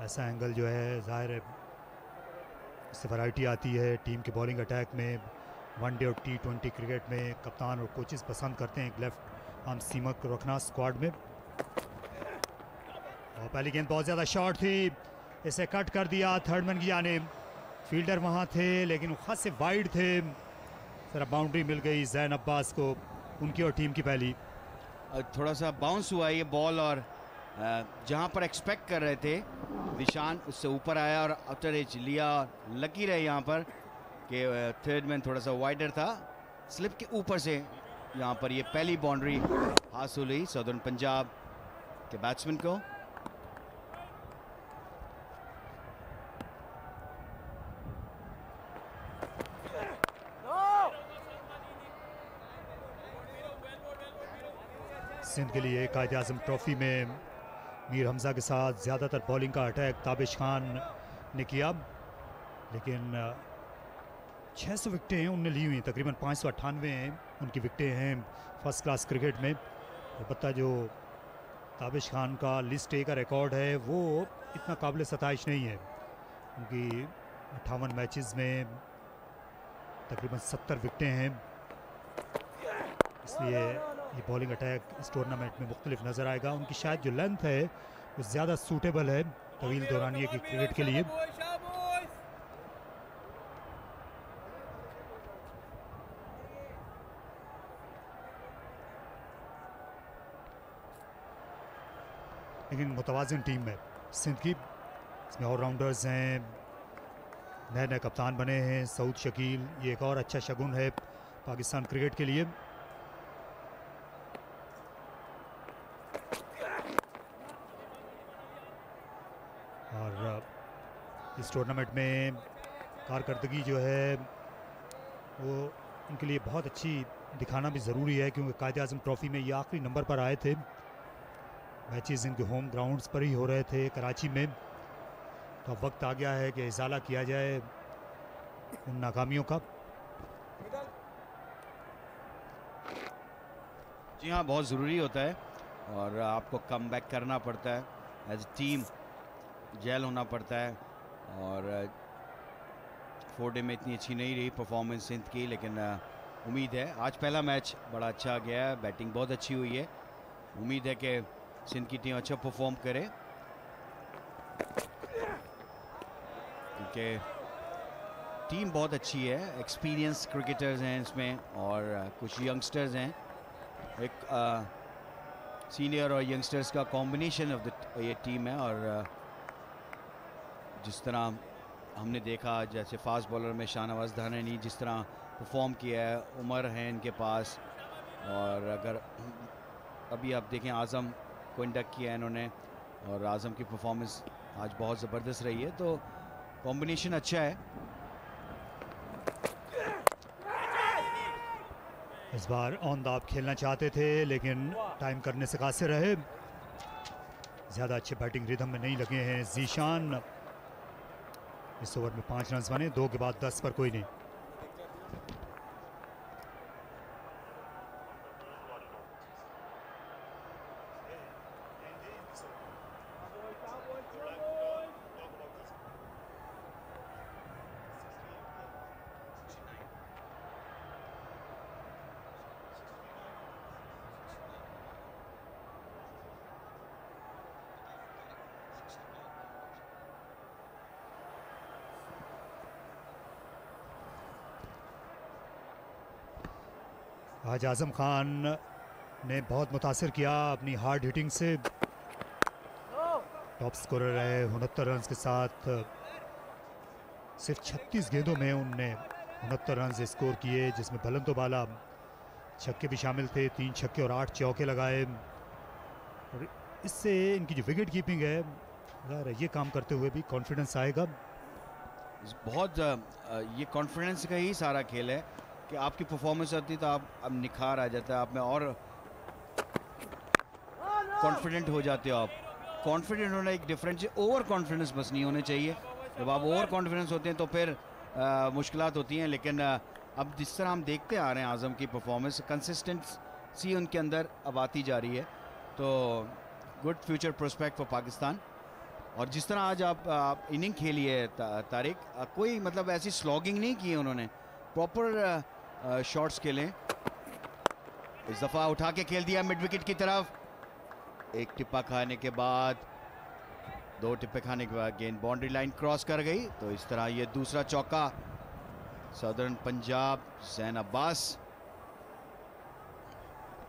ऐसा एंगल जो है ज़ाहिर है इससे वैरायटी आती है टीम के बॉलिंग अटैक में। वनडे और T20 क्रिकेट में कप्तान और कोचेस पसंद करते हैं एक लेफ्ट आर्म सीमर को रखना स्क्वाड में। और पहली गेंद बहुत ज़्यादा शॉर्ट थी, इसे कट कर दिया थर्डमैन की जानिब। फील्डर वहाँ थे लेकिन वो खासे वाइड थे, जरा बाउंड्री मिल गई जैन अब्बास को, उनकी और टीम की पहली। थोड़ा सा बाउंस हुआ ये बॉल और जहाँ पर एक्सपेक्ट कर रहे थे निशान उससे ऊपर आया और आफ्टर एज लिया। लकी रहे यहाँ पर कि थर्ड मैन थोड़ा सा वाइडर था, स्लिप के ऊपर से यहाँ पर ये पहली बाउंड्री हासिल हुई सदर्न पंजाब के बैट्समैन को। सिंध के लिए कायद आज़म ट्रॉफी में मीर हमज़ा के साथ ज़्यादातर बॉलिंग का अटैक ताबिश खान ने किया, लेकिन 600 विकटें हैं उनने ली हुई, तकरीबन 598 उनकी विकटें हैं फर्स्ट क्लास क्रिकेट में। अलबत्ता जो ताबिश खान का लिस्ट ए का रिकॉर्ड है वो इतना काबिल सताइश नहीं है। उनकी 58 मैचेस में तकरीबन 70 विकटें हैं, इसलिए ये बॉलिंग अटैक इस टूर्नामेंट में मुख्तलिफ नज़र आएगा। उनकी शायद जो लेंथ है वो ज़्यादा सूटेबल है तवील दौरानिए की क्रिकेट के लिए। लेकिन मुतवाज़िन टीम है सिंध की, इसमें ऑलराउंडर्स हैं, नए नए कप्तान बने हैं सऊद शकील, ये एक और अच्छा शगुन है पाकिस्तान क्रिकेट के लिए। और इस टूर्नामेंट में कारकर्दगी जो है वो उनके लिए बहुत अच्छी दिखाना भी ज़रूरी है, क्योंकि कायद आज़म ट्रॉफी में ये आखिरी नंबर पर आए थे। मैचेस इनके होम ग्राउंड्स पर ही हो रहे थे कराची में, तो अब वक्त आ गया है कि इजाला किया जाए उन नाकामियों का। जी हाँ, बहुत ज़रूरी होता है और आपको कम बैक करना पड़ता है, एज टीम जेल होना पड़ता है। और 4 डे में इतनी अच्छी नहीं रही परफॉर्मेंस सिंध की, लेकिन उम्मीद है आज पहला मैच बड़ा अच्छा गया है, बैटिंग बहुत अच्छी हुई है। उम्मीद है कि सिंध की टीम अच्छा परफॉर्म करे, क्योंकि टीम बहुत अच्छी है, एक्सपीरियंस क्रिकेटर्स हैं इसमें और कुछ यंगस्टर्स हैं, एक सीनियर और यंगस्टर्स का कॉम्बिनेशन ऑफ द ये टीम है। और जिस तरह हमने देखा, जैसे फास्ट बॉलर में शाहनवाज धानानी जिस तरह परफॉर्म किया है, उमर है इनके पास, और अगर अभी आप देखें आज़म को इंडक्ट किया है इन्होंने और आज़म की परफॉर्मेंस आज बहुत ज़बरदस्त रही है, तो कॉम्बिनेशन अच्छा है। इस बार ऑन द ऑफ खेलना चाहते थे लेकिन टाइम करने से कासिर रहे, ज़्यादा अच्छे बैटिंग रिदम में नहीं लगे हैं जीशान। इस ओवर में 5 रन बने, 2 के बाद 10 पर कोई नहीं। आज आज़म खान ने बहुत मुतासिर किया अपनी हार्ड हिटिंग से, टॉप स्कोरर रहे 69 रन के साथ। सिर्फ 36 गेंदों में उनने 69 रन स्कोर किए, जिसमें बुलंद बाला छक्के भी शामिल थे, 3 छक्के और 8 चौके लगाए। और इससे इनकी जो विकेट कीपिंग है, ये काम करते हुए भी कॉन्फिडेंस आएगा। बहुत ये कॉन्फिडेंस का ही सारा खेल है कि आपकी परफॉर्मेंस आती तो आप अब निखार आ जाता है, आप में और कॉन्फिडेंट हो जाते हो। आप कॉन्फिडेंट होना एक डिफरेंस, ओवर कॉन्फिडेंस बस नहीं होने चाहिए। जब आप ओवर कॉन्फिडेंस होते हैं तो फिर मुश्किलात होती हैं, लेकिन अब जिस तरह हम देखते आ रहे हैं आज़म की परफॉर्मेंस, कंसिस्टेंसी उनके अंदर अब आती जा रही है, तो good future prospect for Pakistan. और जिस तरह आज आप इनिंग खेली है तारिक, कोई मतलब ऐसी स्लॉगिंग नहीं की है उन्होंने, प्रॉपर शॉट्स खेले। इस दफ़ा उठा के खेल दिया मिड विकेट की तरफ, एक टिप्पा खाने के बाद, 2 टिप्पे खाने के बाद गेंद बाउंड्री लाइन क्रॉस कर गई, तो इस तरह ये दूसरा चौका सदर्न पंजाब जैन अब्बास।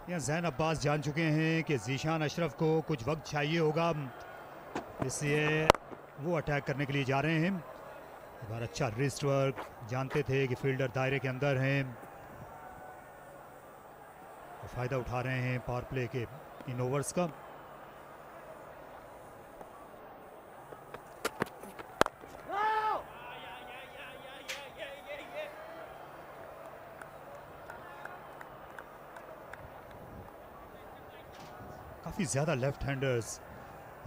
यहाँ जैन अब्बास जान चुके हैं कि जीशान अशरफ को कुछ वक्त चाहिए होगा, इसलिए वो अटैक करने के लिए जा रहे हैं। एक बार अच्छा रिस्ट वर्क, जानते थे कि फील्डर दायरे के अंदर हैं, तो फ़ायदा उठा रहे हैं पावर प्ले के इन ओवर्स का। काफ़ी ज़्यादा लेफ्ट हैंडर्स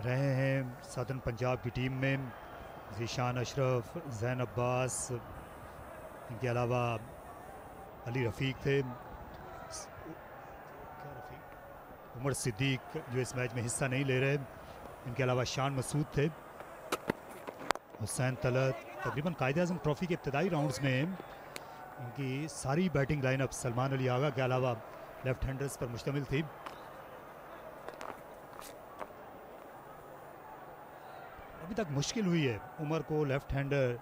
रहे हैं सदर्न पंजाब की टीम में। ज़ीशान अशरफ, ज़ैन अब्बास, इनके अलावा अली रफ़ीक थे, उमर सिद्दीक जो इस मैच में हिस्सा नहीं ले रहे, इनके अलावा शान मसूद थे, हुसैन तलत। तकरीबन कायद-ए-आज़म ट्रॉफ़ी के इब्तदाई राउंड्स में इनकी सारी बैटिंग लाइनअप सलमान अली आगा के अलावा लेफ्ट हैंडर्स पर मुश्तमिल थी। अभी तक मुश्किल हुई है उमर को लेफ्ट हैंडर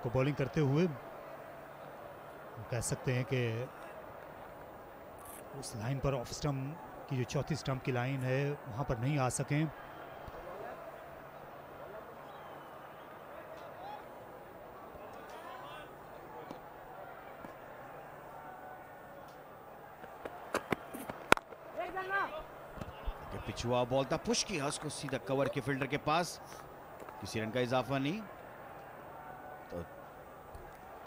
को बॉलिंग करते हुए। कह सकते हैं कि उस लाइन पर ऑफ स्टंप की जो चौथी स्टंप की लाइन है वहाँ पर नहीं आ सकें। पिछुआ बॉल था, पुश किया उसको सीधा कवर के फील्डर के पास, किसी रन का इजाफा नहीं। तो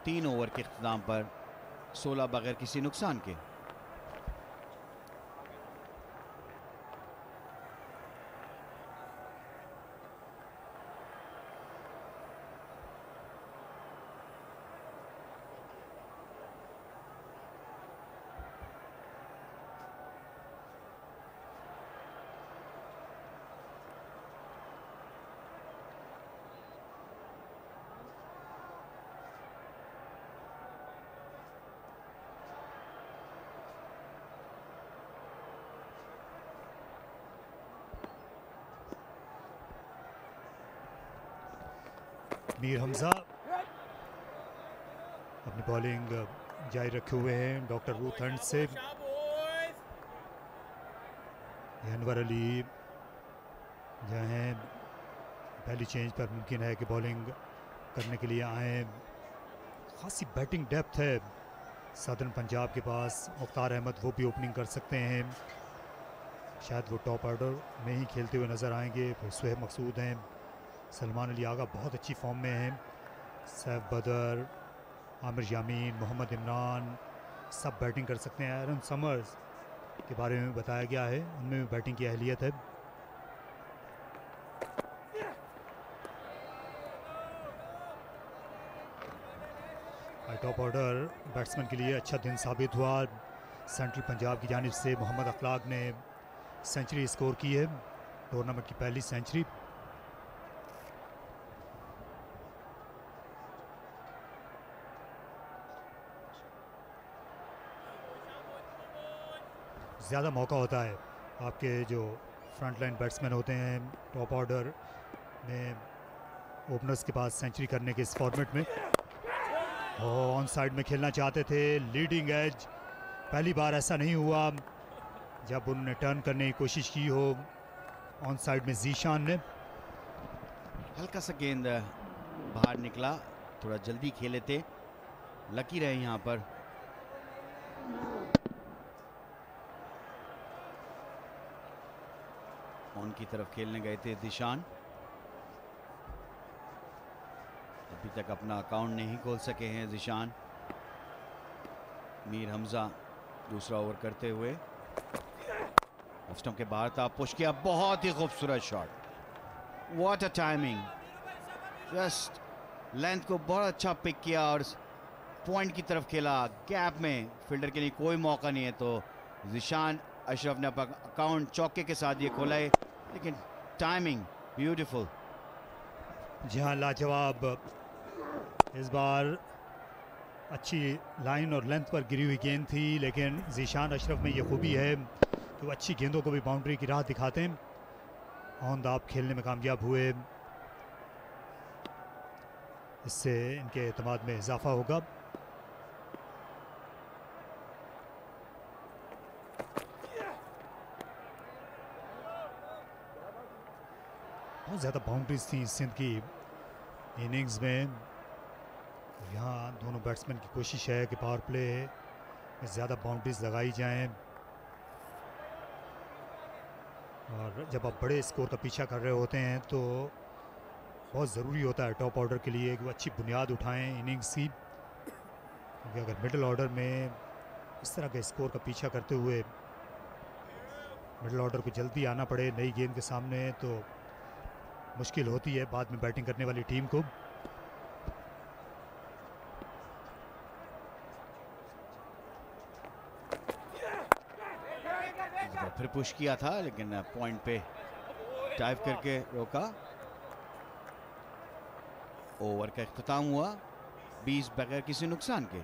3 ओवर के इख्तिताम पर 16 बगैर किसी नुकसान के। मीर हमजा अपनी बॉलिंग जारी रखे हुए हैं डॉक्टर रूथ हंट से। अनवर अली जो हैं पहली चेंज पर मुमकिन है कि बॉलिंग करने के लिए आए। खासी बैटिंग डेप्थ है सदर्न पंजाब के पास। मुख्तार अहमद वो भी ओपनिंग कर सकते हैं, शायद वो टॉप ऑर्डर में ही खेलते हुए नज़र आएंगे। फिर सुहेब मकसूद हैं, सलमान अली आगा बहुत अच्छी फॉर्म में हैं, सैफ बदर, आमिर यामीन, मोहम्मद इमरान सब बैटिंग कर सकते हैं। एरन समर्स के बारे में बताया गया है, उनमें भी बैटिंग की अहलियत है। टॉप ऑर्डर बैट्समैन के लिए अच्छा दिन साबित हुआ। सेंट्रल पंजाब की जानिब से मोहम्मद अखलाक ने सेंचुरी स्कोर की है, टूर्नामेंट की पहली सेंचुरी। ज़्यादा मौका होता है आपके जो फ्रंट लाइन बैट्समैन होते हैं टॉप ऑर्डर में ओपनर्स के पास सेंचुरी करने के इस फॉर्मेट में। ऑन साइड में खेलना चाहते थे, लीडिंग एज। पहली बार ऐसा नहीं हुआ जब उन्होंने टर्न करने की कोशिश की हो। ऑन साइड में ज़ीशान ने हल्का सा गेंद बाहर निकला, थोड़ा जल्दी खेले थे, लकी रहे यहाँ पर। ऑन की तरफ खेलने गए थे ज़ीशान, अभी तक अपना अकाउंट नहीं खोल सके हैं ज़ीशान। मीर हमजा दूसरा ओवर करते हुए ऑफ स्टंप के बाहर था, पुश किया, बहुत ही खूबसूरत shot, what a timing, just length को बहुत अच्छा पिक किया और पॉइंट की तरफ खेला। गैप में फील्डर के लिए कोई मौका नहीं है, तो ज़ीशान अशरफ ने अपना अकाउंट चौके के साथ ये खोला है, लेकिन टाइमिंग ब्यूटीफुल। जी हाँ, लाजवाब। इस बार अच्छी लाइन और लेंथ पर गिरी हुई गेंद थी, लेकिन ज़ीशान अशरफ में ये खूबी है कि वो अच्छी गेंदों को भी बाउंड्री की राह दिखाते हैं। ऑन द ऑफ खेलने में कामयाब हुए, इससे इनके एतमाद में इजाफा होगा। बहुत ज़्यादा बाउंड्रीज थी सिंध की इनिंग्स में। यहाँ दोनों बैट्समैन की कोशिश है कि पावर प्ले में ज़्यादा बाउंड्रीज लगाई जाएं, और जब आप बड़े स्कोर का पीछा कर रहे होते हैं तो बहुत ज़रूरी होता है टॉप ऑर्डर के लिए कि वो अच्छी बुनियाद उठाएं इनिंग्स की, क्योंकि अगर मिडिल ऑर्डर में इस तरह के स्कोर का पीछा करते हुए मिडिल ऑर्डर को जल्दी आना पड़े नई गेंद के सामने तो मुश्किल होती है बाद में बैटिंग करने वाली टीम को। फिर पुश किया था लेकिन पॉइंट पे टाइप करके रोका। ओवर का इख्तिताम हुआ 20 बगैर किसी नुकसान के।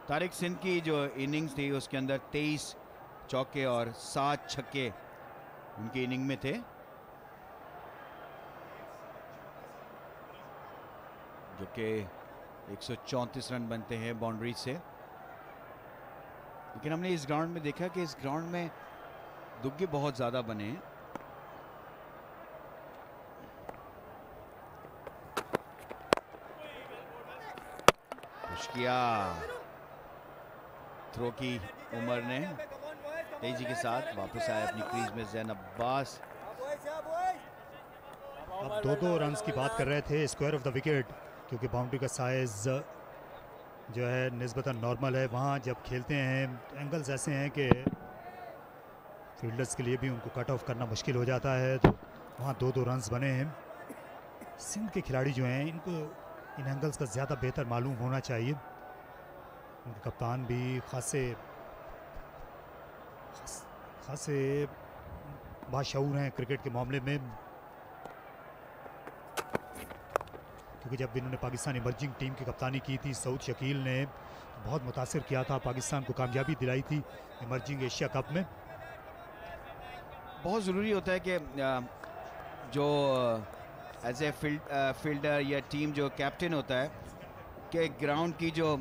तारिक सिंध की जो इनिंग्स थी उसके अंदर 23 चौके और 7 छक्के उनकी इनिंग में थे। जो कि 134 रन बनते हैं बाउंड्री से। लेकिन हमने इस ग्राउंड में देखा कि इस ग्राउंड में दुग्गे बहुत ज्यादा बने हैं। पुश किया, थ्रो की उमर ने तेजी के साथ वापस आया अपनी क्रीज में जैन अब्बास। अब 2-2 रन्स की बात कर रहे थे स्क्वायर ऑफ द विकेट, क्योंकि बाउंड्री का साइज जो है निस्बतन नॉर्मल है। वहाँ जब खेलते हैं तो एंगल्स ऐसे हैं कि फील्डर्स के लिए भी उनको कट ऑफ करना मुश्किल हो जाता है, तो वहाँ 2-2 रन्स बने हैं। सिंध के खिलाड़ी जो हैं इनको इन एंगल्स का ज़्यादा बेहतर मालूम होना चाहिए। उनके कप्तान भी खासे बाशऊर हैं क्रिकेट के मामले में, क्योंकि जब इन्होंने पाकिस्तान इमर्जिंग टीम की कप्तानी की थी सऊद शकील ने, तो बहुत मुतासिर किया था, पाकिस्तान को कामयाबी दिलाई थी इमर्जिंग एशिया कप में। बहुत ज़रूरी होता है कि जो एज ए फील्डर या टीम जो कैप्टन होता है कि ग्राउंड की जो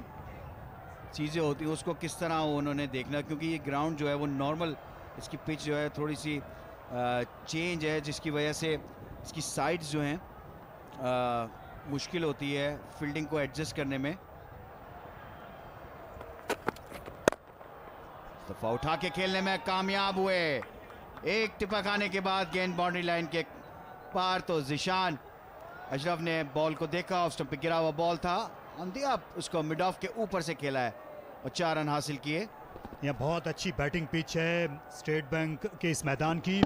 चीज़ें होती हैं उसको किस तरह उन्होंने देखना, क्योंकि ये ग्राउंड जो है वो नॉर्मल, इसकी पिच जो है थोड़ी सी चेंज है, जिसकी वजह से इसकी साइड्स जो हैं मुश्किल होती है फील्डिंग को एडजस्ट करने में। दफा उठा के खेलने में कामयाब हुए। एक टिपक आने के बाद गेंद बाउंड्री लाइन के पार, तो जिशान अशरफ ने बॉल को देखा, ऑफ स्टंप पे गिरा हुआ बॉल था, अंदिया उसको मिड ऑफ के ऊपर से खेला है और 4 रन हासिल किए। यह बहुत अच्छी बैटिंग पिच है स्टेट बैंक के इस मैदान की।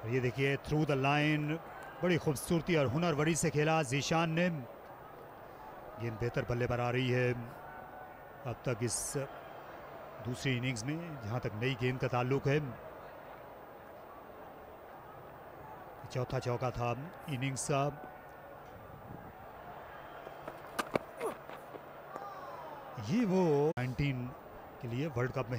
ये देखिए थ्रू द लाइन बड़ी खूबसूरती और हुनरवरी से खेला जीशान ने। गेंद बेहतर बल्ले पर आ रही है अब तक इस दूसरी इनिंग्स में, जहां तक नई गेंद का ताल्लुक है। चौथा चौका था इनिंग्स का। ये वो 19 के लिए वर्ल्ड कप में